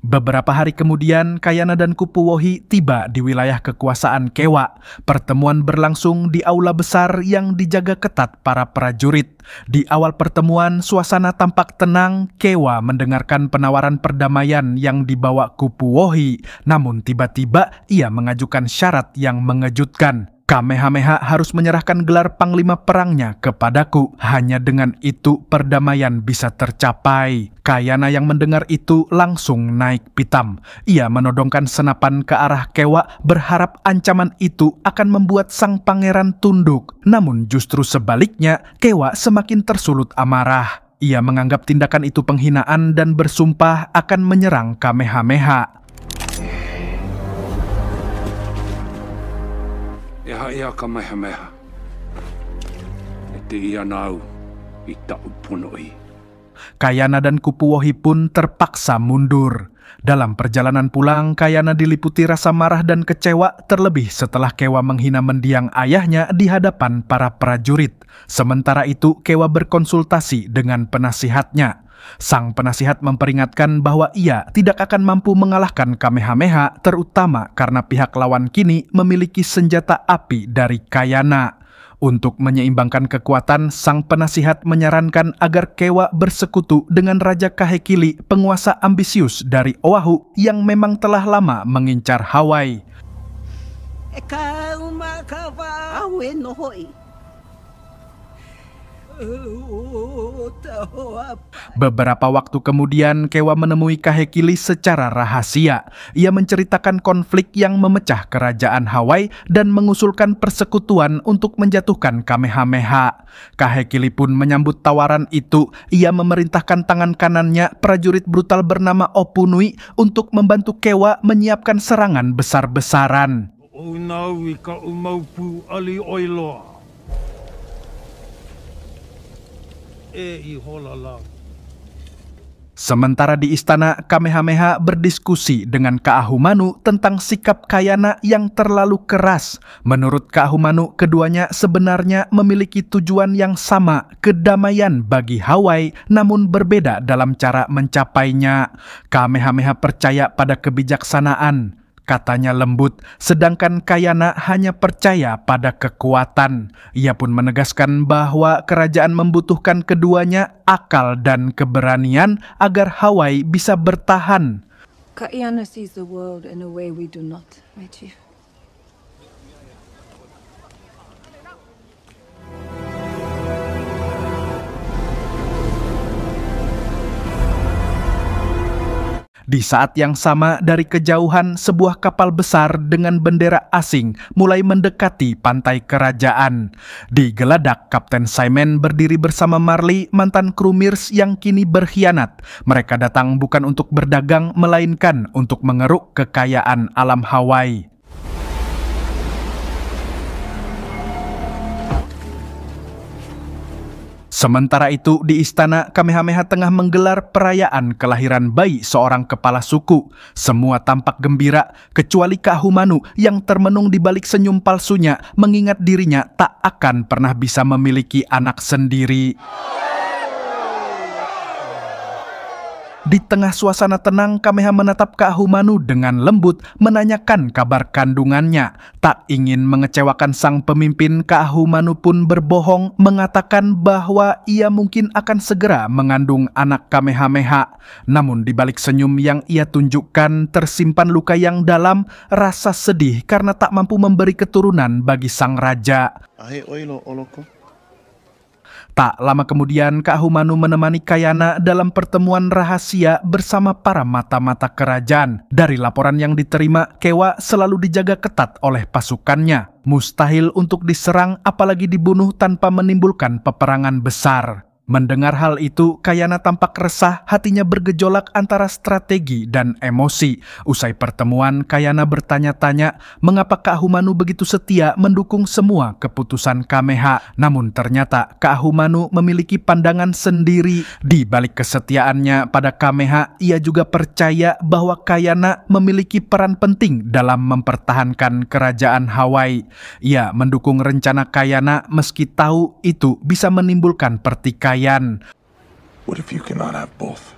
Beberapa hari kemudian, Kayana dan Kupuohi tiba di wilayah kekuasaan Kewa. Pertemuan berlangsung di aula besar yang dijaga ketat para prajurit. Di awal pertemuan, suasana tampak tenang. Kewa mendengarkan penawaran perdamaian yang dibawa Kupuohi. Namun tiba-tiba ia mengajukan syarat yang mengejutkan. Kamehameha harus menyerahkan gelar panglima perangnya kepadaku. Hanya dengan itu perdamaian bisa tercapai. Kayana yang mendengar itu langsung naik pitam. Ia menodongkan senapan ke arah Kewa, berharap ancaman itu akan membuat sang pangeran tunduk. Namun justru sebaliknya, Kewa semakin tersulut amarah. Ia menganggap tindakan itu penghinaan dan bersumpah akan menyerang Kamehameha. Ia Kamehameha. Ete ia nau I ta'upunoi. Kayana dan Kupuohi pun terpaksa mundur. Dalam perjalanan pulang, Kayana diliputi rasa marah dan kecewa, terlebih setelah Kewa menghina mendiang ayahnya di hadapan para prajurit. Sementara itu, Kewa berkonsultasi dengan penasihatnya. Sang penasihat memperingatkan bahwa ia tidak akan mampu mengalahkan Kamehameha, terutama karena pihak lawan kini memiliki senjata api dari Kayana. Untuk menyeimbangkan kekuatan, sang penasihat menyarankan agar Kewa bersekutu dengan Raja Kahekili, penguasa ambisius dari Oahu yang memang telah lama mengincar Hawaii. Beberapa waktu kemudian, Kewa menemui Kahekili secara rahasia. Ia menceritakan konflik yang memecah kerajaan Hawaii dan mengusulkan persekutuan untuk menjatuhkan Kamehameha. Kahekili pun menyambut tawaran itu. Ia memerintahkan tangan kanannya, prajurit brutal bernama Opunui, untuk membantu Kewa menyiapkan serangan besar-besaran. Sementara di istana, Kamehameha berdiskusi dengan Kaahumanu tentang sikap Kayana yang terlalu keras. Menurut Kaahumanu, keduanya sebenarnya memiliki tujuan yang sama, kedamaian bagi Hawaii, namun berbeda dalam cara mencapainya. Kamehameha percaya pada kebijaksanaan, katanya lembut, sedangkan Kayana hanya percaya pada kekuatan. Ia pun menegaskan bahwa kerajaan membutuhkan keduanya, akal dan keberanian, agar Hawaii bisa bertahan. Kayana sees the world in a way we do not, my chief. Di saat yang sama, dari kejauhan sebuah kapal besar dengan bendera asing mulai mendekati pantai kerajaan. Di Geladak, Kapten Simon berdiri bersama Marley, mantan kru Mears yang kini berkhianat. Mereka datang bukan untuk berdagang, melainkan untuk mengeruk kekayaan alam Hawaii. Sementara itu, di istana, Kamehameha tengah menggelar perayaan kelahiran bayi seorang kepala suku. Semua tampak gembira, kecuali Ka'ahumanu yang termenung di balik senyum palsunya, mengingat dirinya tak akan pernah bisa memiliki anak sendiri. Di tengah suasana tenang, Kameha menatap Ka'ahumanu dengan lembut, menanyakan kabar kandungannya. Tak ingin mengecewakan sang pemimpin, Ka'ahumanu pun berbohong, mengatakan bahwa ia mungkin akan segera mengandung anak Kamehameha. Namun di balik senyum yang ia tunjukkan, tersimpan luka yang dalam, rasa sedih karena tak mampu memberi keturunan bagi sang raja. Tak lama kemudian, Ka'ahumanu menemani Kayana dalam pertemuan rahasia bersama para mata-mata kerajaan. Dari laporan yang diterima, Kewa selalu dijaga ketat oleh pasukannya. Mustahil untuk diserang, apalagi dibunuh tanpa menimbulkan peperangan besar. Mendengar hal itu, Kayana tampak resah, hatinya bergejolak antara strategi dan emosi. Usai pertemuan, Kayana bertanya-tanya mengapa Ka'ahumanu begitu setia mendukung semua keputusan Kameha. Namun ternyata Ka'ahumanu memiliki pandangan sendiri. Di balik kesetiaannya pada Kameha, ia juga percaya bahwa Kayana memiliki peran penting dalam mempertahankan kerajaan Hawaii. Ia mendukung rencana Kayana meski tahu itu bisa menimbulkan pertikaian. What if you cannot have both?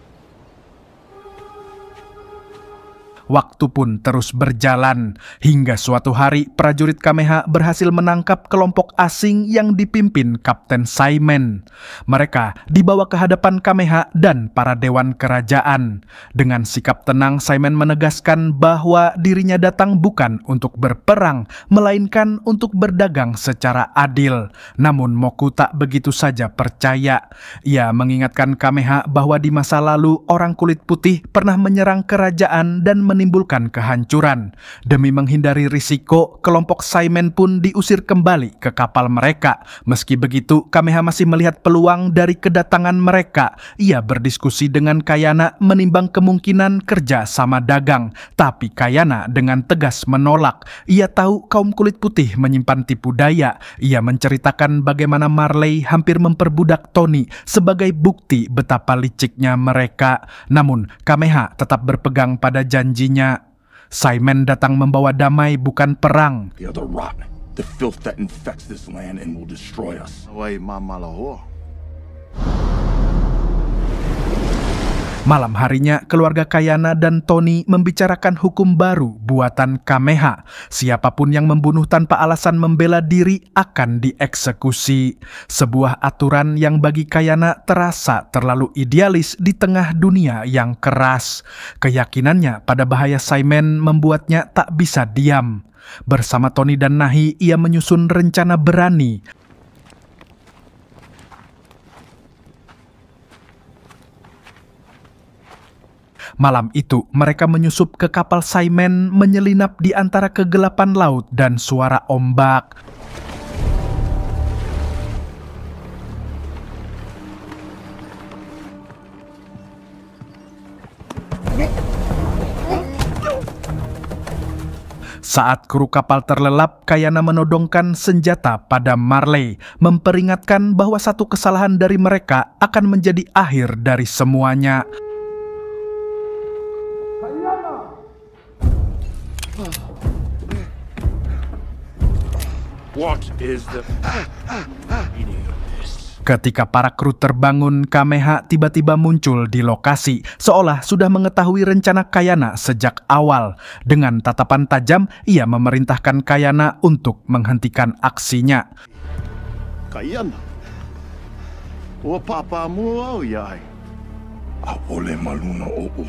Waktu pun terus berjalan, hingga suatu hari prajurit Kameha berhasil menangkap kelompok asing yang dipimpin Kapten Simon. Mereka dibawa ke hadapan Kameha dan para dewan kerajaan. Dengan sikap tenang, Simon menegaskan bahwa dirinya datang bukan untuk berperang, melainkan untuk berdagang secara adil. Namun Moku tak begitu saja percaya. Ia mengingatkan Kameha bahwa di masa lalu orang kulit putih pernah menyerang kerajaan dan menimbulkan kehancuran. Demi menghindari risiko, kelompok Simon pun diusir kembali ke kapal mereka. Meski begitu, Kameha masih melihat peluang dari kedatangan mereka. Ia berdiskusi dengan Kayana menimbang kemungkinan kerja sama dagang. Tapi Kayana dengan tegas menolak. Ia tahu kaum kulit putih menyimpan tipu daya. Ia menceritakan bagaimana Marley hampir memperbudak Tony sebagai bukti betapa liciknya mereka. Namun, Kameha tetap berpegang pada janji. Simon datang membawa damai, bukan perang. The other rot, the filth that infects this land and will destroy us. Malam harinya, keluarga Kayana dan Tony membicarakan hukum baru buatan Kameha. Siapapun yang membunuh tanpa alasan membela diri akan dieksekusi. Sebuah aturan yang bagi Kayana terasa terlalu idealis di tengah dunia yang keras. Keyakinannya pada bahaya Simon membuatnya tak bisa diam. Bersama Tony dan Nahi, ia menyusun rencana berani. Malam itu, mereka menyusup ke kapal Simon, menyelinap di antara kegelapan laut dan suara ombak. Saat kru kapal terlelap, Kayana menodongkan senjata pada Marley, memperingatkan bahwa satu kesalahan dari mereka akan menjadi akhir dari semuanya. What is the meaning of this? Ketika para kru terbangun, Kameha tiba-tiba muncul di lokasi, seolah sudah mengetahui rencana Kayana sejak awal. Dengan tatapan tajam, ia memerintahkan Kayana untuk menghentikan aksinya. Kayana, o papamu au yai? Ole maluna oo.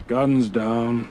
Guns down.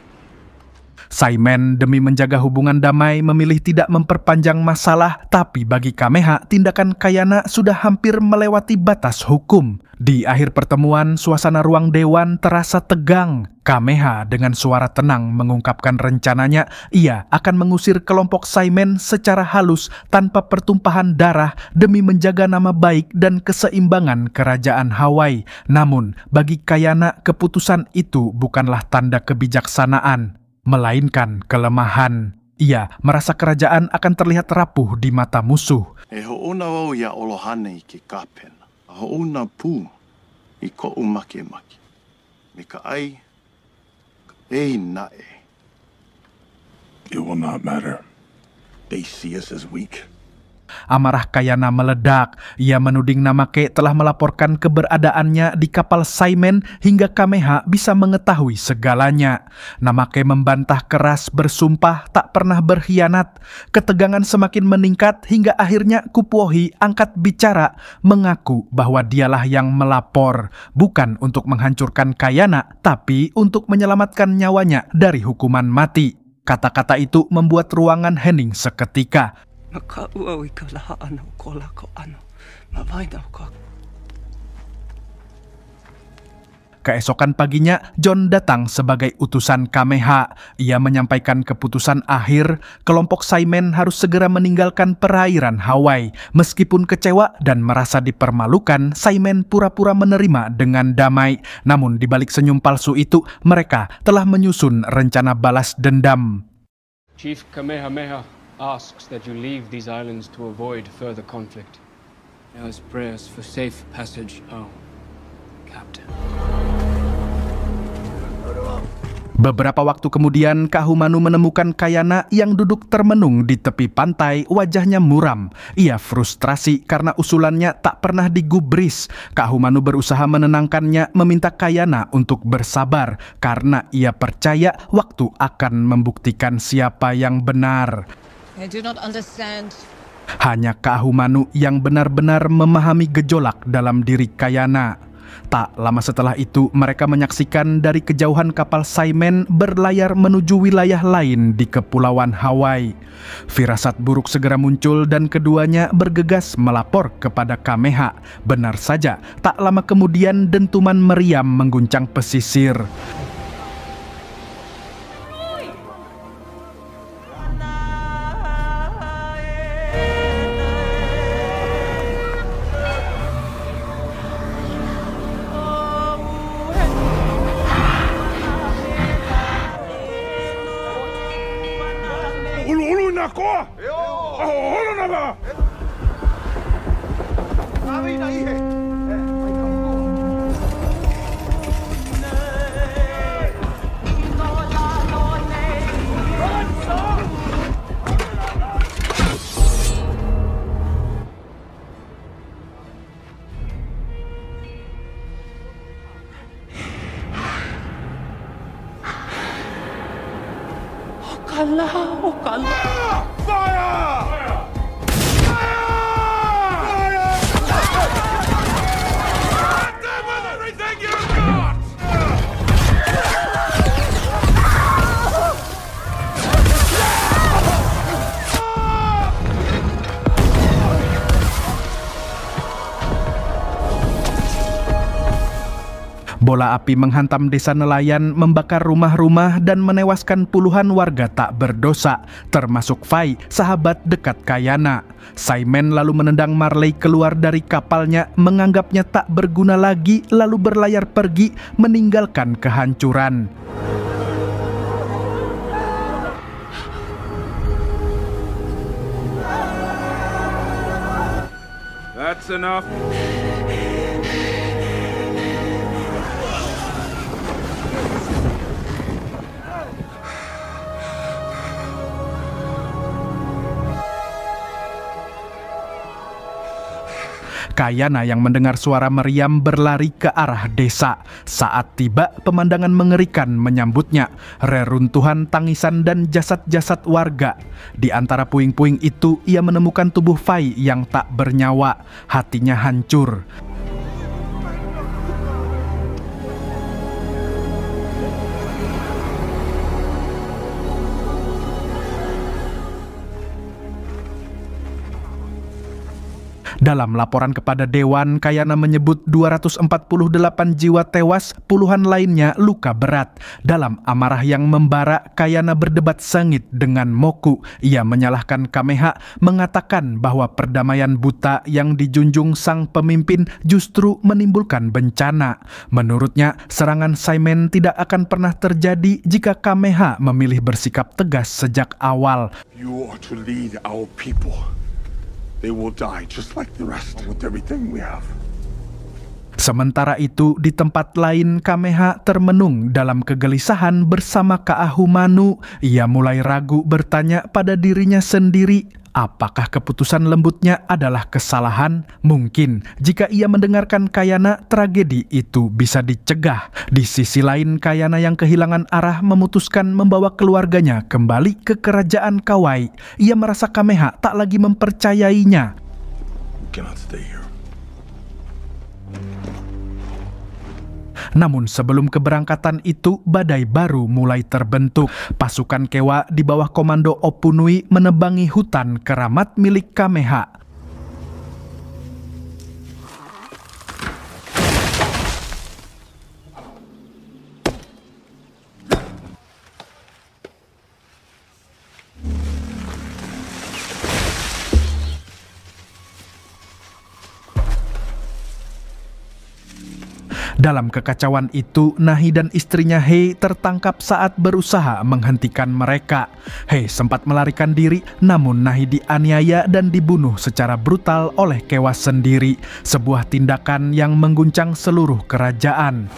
Saimen demi menjaga hubungan damai memilih tidak memperpanjang masalah, tapi bagi Kameha, tindakan Kayana sudah hampir melewati batas hukum. Di akhir pertemuan, suasana ruang dewan terasa tegang. Kameha dengan suara tenang mengungkapkan rencananya ia akan mengusir kelompok Saimen secara halus tanpa pertumpahan darah demi menjaga nama baik dan keseimbangan kerajaan Hawaii. Namun, bagi Kayana keputusan itu bukanlah tanda kebijaksanaan, melainkan kelemahan. Ia merasa kerajaan akan terlihat rapuh di mata musuh. E ho'ona wau ia olohane I ke kapena. A ho'ona pū I ko'u make-make. Me ka ai, e nae. It will not matter. They see us as weak. Amarah Kayana meledak. Ia menuding Namake telah melaporkan keberadaannya di kapal Saimen hingga Kameha bisa mengetahui segalanya. Namake membantah keras, bersumpah tak pernah berkhianat. Ketegangan semakin meningkat hingga akhirnya Kupuohi angkat bicara, mengaku bahwa dialah yang melapor, bukan untuk menghancurkan Kayana, tapi untuk menyelamatkan nyawanya dari hukuman mati. Kata-kata itu membuat ruangan hening seketika. Makauawi ka laha ano, kola ko ano, mawaida ko. Keesokan paginya, John datang sebagai utusan Kameha. Ia menyampaikan keputusan akhir, kelompok Saimen harus segera meninggalkan perairan Hawaii. Meskipun kecewa dan merasa dipermalukan, Saimen pura-pura menerima dengan damai. Namun di balik senyum palsu itu, mereka telah menyusun rencana balas dendam. Chief Kamehameha asks that you leave these islands to avoid further conflict. Now his prayers for safe passage, Captain. Beberapa waktu kemudian, Kahumanu menemukan Kayana yang duduk termenung di tepi pantai, wajahnya muram. Ia frustrasi karena usulannya tak pernah digubris. Kahumanu berusaha menenangkannya, meminta Kayana untuk bersabar karena ia percaya waktu akan membuktikan siapa yang benar. I do not understand. Hanya Kahumanu yang benar-benar memahami gejolak dalam diri Kayana. Tak lama setelah itu, mereka menyaksikan dari kejauhan kapal Saimen berlayar menuju wilayah lain di Kepulauan Hawaii. Firasat buruk segera muncul dan keduanya bergegas melapor kepada Kameha. Benar saja, tak lama kemudian dentuman meriam mengguncang pesisir. Ulu-ulu na ko! Holo na ba? Kami na ihe! Okala. Fire! Bola api menghantam desa nelayan, membakar rumah-rumah dan menewaskan puluhan warga tak berdosa, termasuk Fai, sahabat dekat Kayana. Saimen lalu menendang Marley keluar dari kapalnya, menganggapnya tak berguna lagi, lalu berlayar pergi, meninggalkan kehancuran. That's enough. Kayana yang mendengar suara meriam berlari ke arah desa. Saat tiba, pemandangan mengerikan menyambutnya. Reruntuhan, tangisan, dan jasad-jasad warga. Di antara puing-puing itu, ia menemukan tubuh Fai yang tak bernyawa. Hatinya hancur. Dalam laporan kepada Dewan, Kayana menyebut 248 jiwa tewas, puluhan lainnya luka berat. Dalam amarah yang membara, Kayana berdebat sengit dengan Moku. Ia menyalahkan Kameha, mengatakan bahwa perdamaian buta yang dijunjung sang pemimpin justru menimbulkan bencana. Menurutnya, serangan Saimen tidak akan pernah terjadi jika Kameha memilih bersikap tegas sejak awal. You are to lead our people. They will die just like the rest with everything we have. Sementara itu, di tempat lain Kameha termenung dalam kegelisahan bersama Kaahumanu. Ia mulai ragu bertanya pada dirinya sendiri, apakah keputusan lembutnya adalah kesalahan? Mungkin jika ia mendengarkan Kayana, tragedi itu bisa dicegah. Di sisi lain, Kayana yang kehilangan arah memutuskan membawa keluarganya kembali ke kerajaan Kauai. Ia merasa Kameha tak lagi mempercayainya. We cannot stay here. Namun sebelum keberangkatan itu, badai baru mulai terbentuk. Pasukan Kewa di bawah komando Opunui menebangi hutan keramat milik Kameha. Dalam kekacauan itu, Nahi dan istrinya Hei tertangkap saat berusaha menghentikan mereka. Hei sempat melarikan diri, namun Nahi dianiaya dan dibunuh secara brutal oleh Kewa sendiri. Sebuah tindakan yang mengguncang seluruh kerajaan.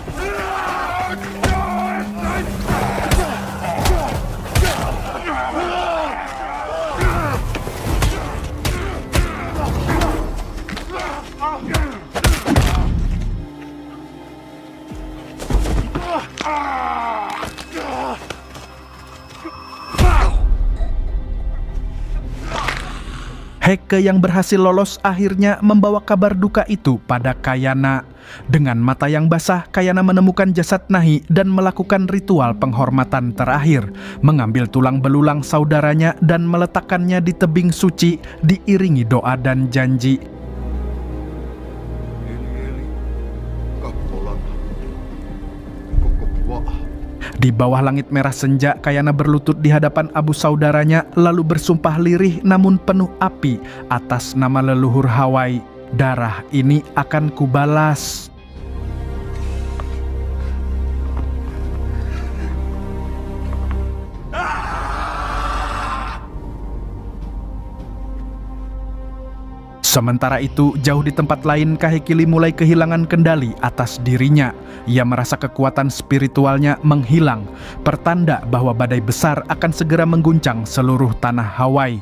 Heke yang berhasil lolos akhirnya membawa kabar duka itu pada Kayana. Dengan mata yang basah, Kayana menemukan jasad Nahi dan melakukan ritual penghormatan terakhir, mengambil tulang belulang saudaranya dan meletakkannya di tebing suci, diiringi doa dan janji. Di bawah langit merah senja, Kayana berlutut di hadapan abu saudaranya, lalu bersumpah lirih namun penuh api atas nama leluhur Hawaii. Darah ini akan kubalas. Sementara itu, jauh di tempat lain, Kahekili mulai kehilangan kendali atas dirinya. Ia merasa kekuatan spiritualnya menghilang, pertanda bahwa badai besar akan segera mengguncang seluruh tanah Hawaii.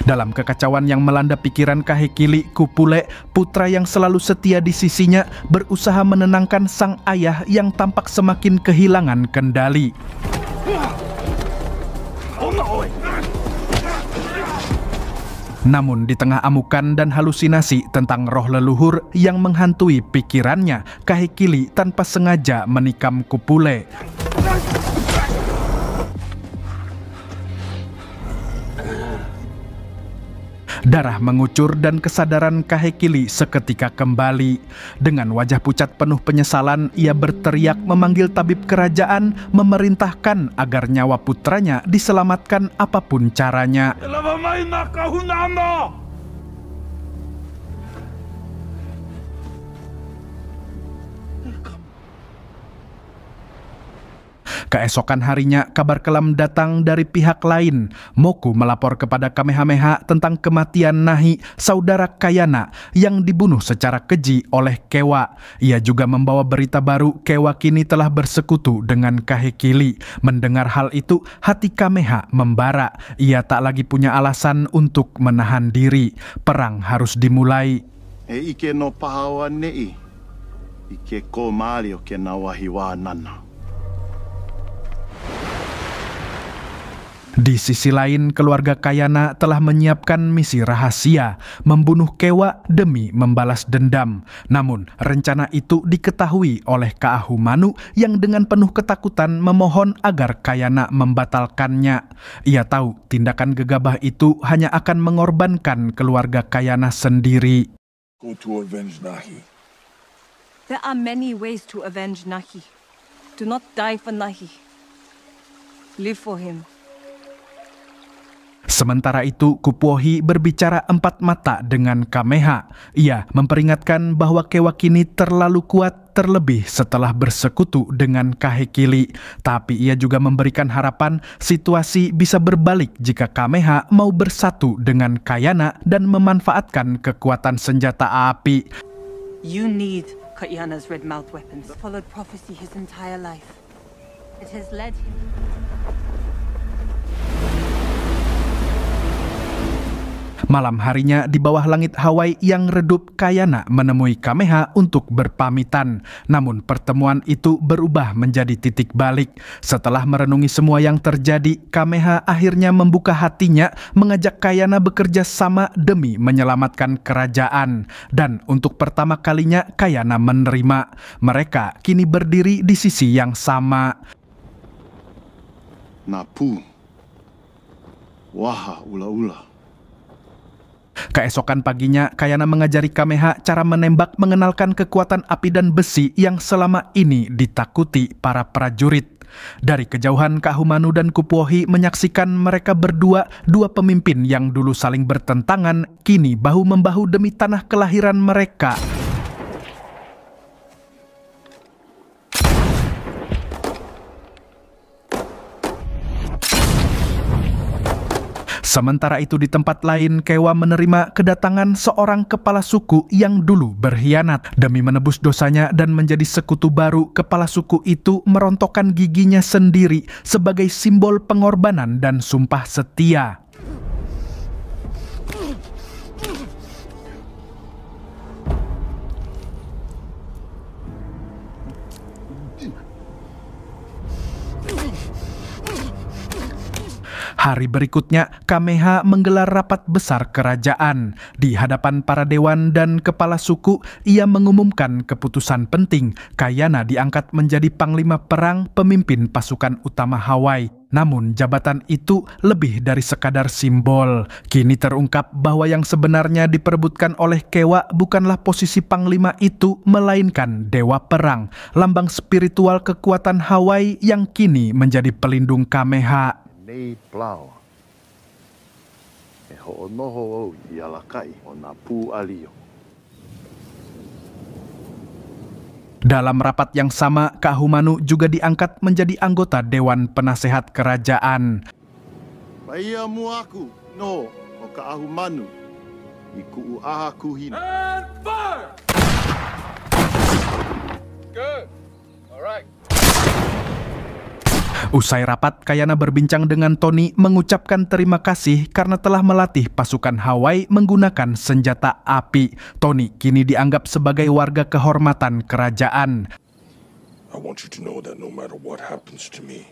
Dalam kekacauan yang melanda pikiran Kahekili, Kupule, putra yang selalu setia di sisinya, berusaha menenangkan sang ayah yang tampak semakin kehilangan kendali. Namun di tengah amukan dan halusinasi tentang roh leluhur yang menghantui pikirannya, Kahekili tanpa sengaja menikam Kupule. Darah mengucur dan kesadaran Kahekili seketika kembali. Dengan wajah pucat penuh penyesalan, ia berteriak memanggil tabib kerajaan, memerintahkan agar nyawa putranya diselamatkan apapun caranya. Keesokan harinya, kabar kelam datang dari pihak lain. Moku melapor kepada Kamehameha tentang kematian Nahi, saudara Kayana, yang dibunuh secara keji oleh Kewa. Ia juga membawa berita baru, Kewa kini telah bersekutu dengan Kahekili. Mendengar hal itu, hati Kameha membara. Ia tak lagi punya alasan untuk menahan diri. Perang harus dimulai. Ike no pahawa nei. Ike ko mali o ke nawahi wa nana. Di sisi lain, keluarga Kayana telah menyiapkan misi rahasia membunuh Kewa demi membalas dendam. Namun, rencana itu diketahui oleh Ka'ahumanu yang dengan penuh ketakutan memohon agar Kayana membatalkannya. Ia tahu tindakan gegabah itu hanya akan mengorbankan keluarga Kayana sendiri. Go to avenge Nahi. There are many ways to avenge Nahi. Do not die for Nahi. Live for him. Sementara itu, Kupuohi berbicara empat mata dengan Kameha. Ia memperingatkan bahwa Kewa kini terlalu kuat, terlebih setelah bersekutu dengan Kahekili. Tapi ia juga memberikan harapan situasi bisa berbalik jika Kameha mau bersatu dengan Kayana dan memanfaatkan kekuatan senjata api. You need Kayana's red mouth weapons. Followed prophecy his entire life. It has led him. Malam harinya di bawah langit Hawaii yang redup, Kayana menemui Kameha untuk berpamitan. Namun pertemuan itu berubah menjadi titik balik. Setelah merenungi semua yang terjadi, Kameha akhirnya membuka hatinya mengajak Kayana bekerja sama demi menyelamatkan kerajaan. Dan untuk pertama kalinya Kayana menerima. Mereka kini berdiri di sisi yang sama. Napu. Waha ula-ula. Keesokan paginya, Kayana mengajari Kameha cara menembak mengenalkan kekuatan api dan besi yang selama ini ditakuti para prajurit. Dari kejauhan, Ka'ahumanu dan Kupuohi menyaksikan mereka berdua, dua pemimpin yang dulu saling bertentangan, kini bahu-membahu demi tanah kelahiran mereka. Sementara itu di tempat lain, Kewa menerima kedatangan seorang kepala suku yang dulu berkhianat. Demi menebus dosanya dan menjadi sekutu baru, kepala suku itu merontokkan giginya sendiri sebagai simbol pengorbanan dan sumpah setia. Hari berikutnya, Kameha menggelar rapat besar kerajaan. Di hadapan para dewan dan kepala suku, ia mengumumkan keputusan penting. Kayana diangkat menjadi panglima perang, pemimpin pasukan utama Hawaii. Namun jabatan itu lebih dari sekadar simbol. Kini terungkap bahwa yang sebenarnya diperebutkan oleh Kewa bukanlah posisi panglima itu, melainkan dewa perang, lambang spiritual kekuatan Hawaii yang kini menjadi pelindung Kameha. Nei plau. E ho'onoho au I alakai o Napu alio. Dalam rapat yang sama, Ka'ahumanu juga diangkat menjadi anggota Dewan Penasehat Kerajaan. Paia mu aku no o Ka'ahumanu I ku'uaha kuhina. And fire! Good. All right. Usai rapat, Kayana berbincang dengan Tony mengucapkan terima kasih karena telah melatih pasukan Hawaii menggunakan senjata api. Tony kini dianggap sebagai warga kehormatan kerajaan. I want you to know that no matter what happens to me,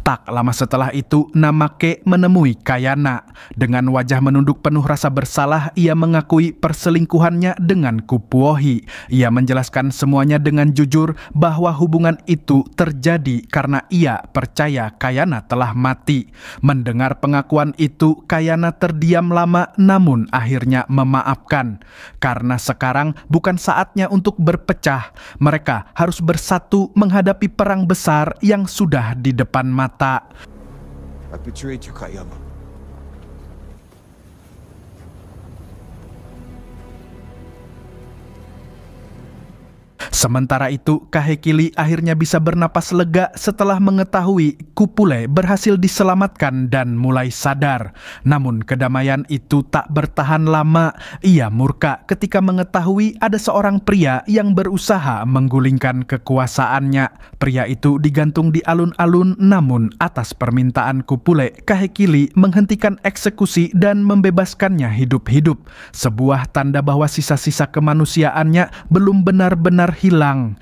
Tak lama setelah itu, Namake menemui Kayana. Dengan wajah menunduk penuh rasa bersalah, ia mengakui perselingkuhannya dengan Kupuohi. Ia menjelaskan semuanya dengan jujur bahwa hubungan itu terjadi karena ia percaya Kayana telah mati. Mendengar pengakuan itu, Kayana terdiam lama namun akhirnya memaafkan. Karena sekarang bukan saatnya untuk berpecah. Mereka harus bersatu menghadapi perang besar yang sudah di depan mata. I betrayed you, Kayama. Sementara itu, Kahekili akhirnya bisa bernapas lega setelah mengetahui Kupule berhasil diselamatkan dan mulai sadar. Namun kedamaian itu tak bertahan lama. Ia murka ketika mengetahui ada seorang pria yang berusaha menggulingkan kekuasaannya. Pria itu digantung di alun-alun, namun atas permintaan Kupule, Kahekili menghentikan eksekusi dan membebaskannya hidup-hidup. Sebuah tanda bahwa sisa-sisa kemanusiaannya belum benar-benar hilang.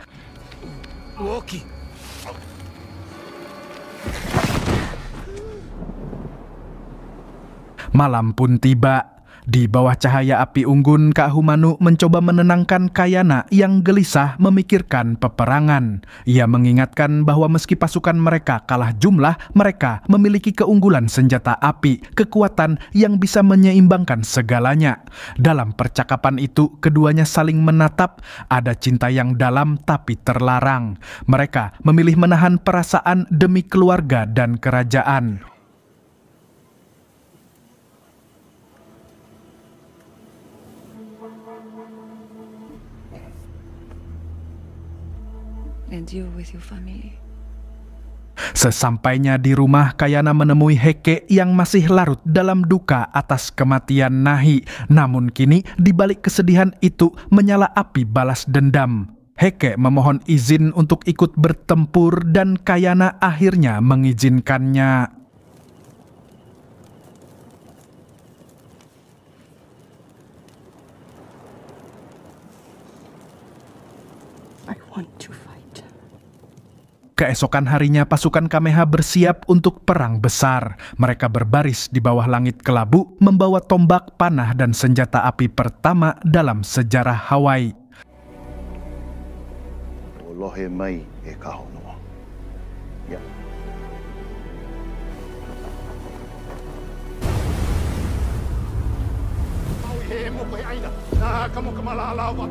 Malam pun tiba. Di bawah cahaya api unggun, Kak Humanu mencoba menenangkan Kayana yang gelisah memikirkan peperangan. Ia mengingatkan bahwa meski pasukan mereka kalah jumlah, mereka memiliki keunggulan senjata api, kekuatan yang bisa menyeimbangkan segalanya. Dalam percakapan itu, keduanya saling menatap, ada cinta yang dalam tapi terlarang. Mereka memilih menahan perasaan demi keluarga dan kerajaan. And you with your family. Sesampainya di rumah, Kayana menemui Heke yang masih larut dalam duka atas kematian Nahi. Namun kini di balik kesedihan itu menyala api balas dendam. Heke memohon izin untuk ikut bertempur dan Kayana akhirnya mengizinkannya. I want to fight. Keesokan harinya pasukan Kameha bersiap untuk perang besar. Mereka berbaris di bawah langit kelabu, membawa tombak, panah, dan senjata api pertama dalam sejarah Hawaii. Olohe mai e kahono. Ya. Mau he mo ko aina. Na kamu kamalalawa.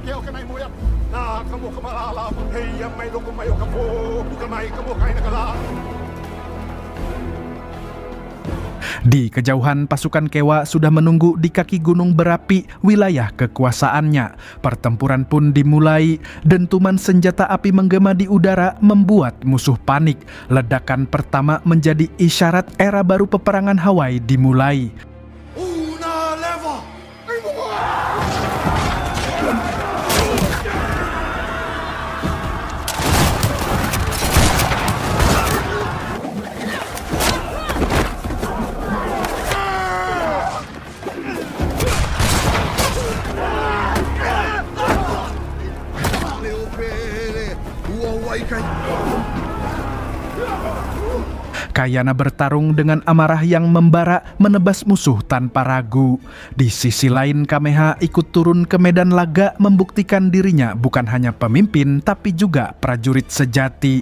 Keo ka nai muya. Na kamu kamalala. Hey ya mai loko mai ka po. Bukan mai kamu kaina kala. Di kejauhan, pasukan Kewa sudah menunggu di kaki gunung berapi, wilayah kekuasaannya. Pertempuran pun dimulai. Dentuman senjata api menggema di udara membuat musuh panik. Ledakan pertama menjadi isyarat era baru peperangan Hawaii dimulai. Kayana bertarung dengan amarah yang membara, menebas musuh tanpa ragu. Di sisi lain, Kameha ikut turun ke medan laga membuktikan dirinya bukan hanya pemimpin tapi juga prajurit sejati.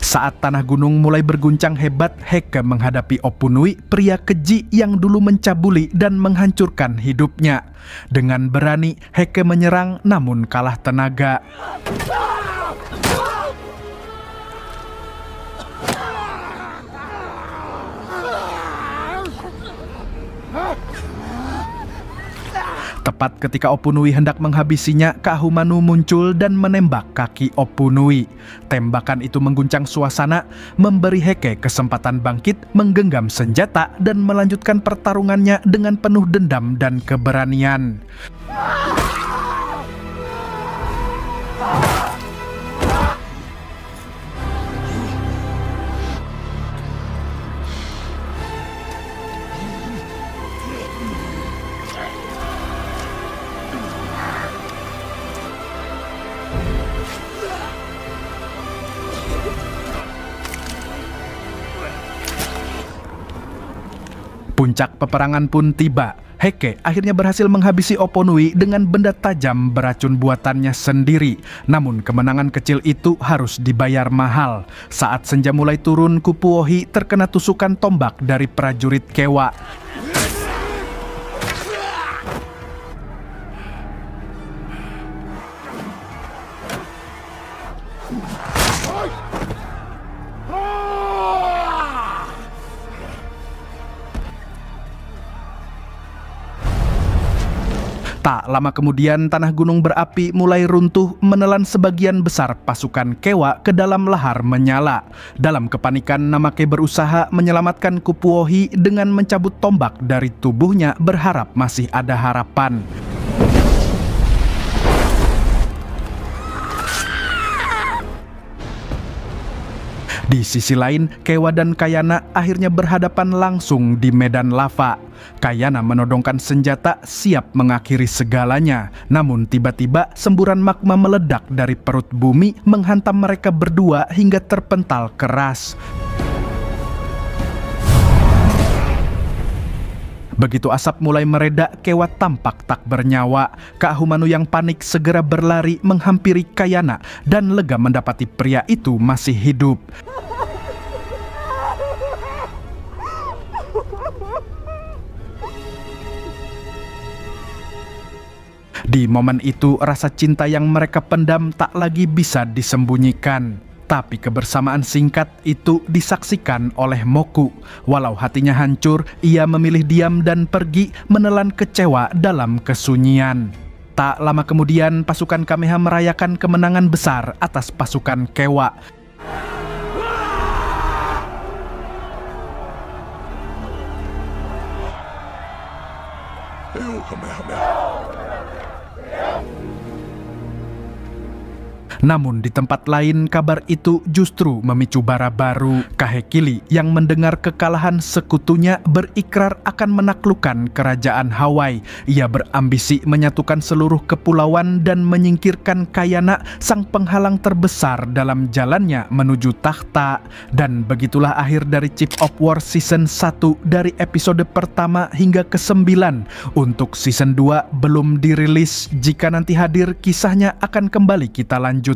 Saat tanah gunung mulai berguncang hebat, Heke menghadapi Opunui, pria keji yang dulu mencabuli dan menghancurkan hidupnya. Dengan berani, Heke menyerang namun kalah tenaga. Tepat ketika Opunui hendak menghabisinya, Kak Humanu muncul dan menembak kaki Opunui. Tembakan itu mengguncang suasana, memberi Heke kesempatan bangkit, menggenggam senjata, dan melanjutkan pertarungannya dengan penuh dendam dan keberanian. Puncak peperangan pun tiba. Heke akhirnya berhasil menghabisi Opunui dengan benda tajam beracun buatannya sendiri. Namun kemenangan kecil itu harus dibayar mahal. Saat senja mulai turun, Kupuohi terkena tusukan tombak dari prajurit Kewa. Tak lama kemudian tanah gunung berapi mulai runtuh menelan sebagian besar pasukan Kewa ke dalam lahar menyala. Dalam kepanikan Namake berusaha menyelamatkan Kupuohi dengan mencabut tombak dari tubuhnya berharap masih ada harapan. Di sisi lain, Kewa dan Kayana akhirnya berhadapan langsung di medan lava. Kayana menodongkan senjata siap mengakhiri segalanya. Namun tiba-tiba semburan magma meledak dari perut bumi menghantam mereka berdua hingga terpental keras. Begitu asap mulai mereda, Kewa tampak tak bernyawa. Kak Humanu yang panik segera berlari menghampiri Kayana dan lega mendapati pria itu masih hidup. Di momen itu, rasa cinta yang mereka pendam tak lagi bisa disembunyikan. Tapi kebersamaan singkat itu disaksikan oleh Moku. Walau hatinya hancur, ia memilih diam dan pergi menelan kecewa dalam kesunyian. Tak lama kemudian, pasukan Kameha merayakan kemenangan besar atas pasukan Kewa. Namun di tempat lain kabar itu justru memicu bara baru. Kahekili yang mendengar kekalahan sekutunya berikrar akan menaklukkan kerajaan Hawaii. Ia berambisi menyatukan seluruh kepulauan dan menyingkirkan Kayana, sang penghalang terbesar dalam jalannya menuju takhta. Dan begitulah akhir dari Chief of War Season 1 dari episode pertama hingga ke-9. Untuk Season 2 belum dirilis. Jika nanti hadir, kisahnya akan kembali kita lanjutkan.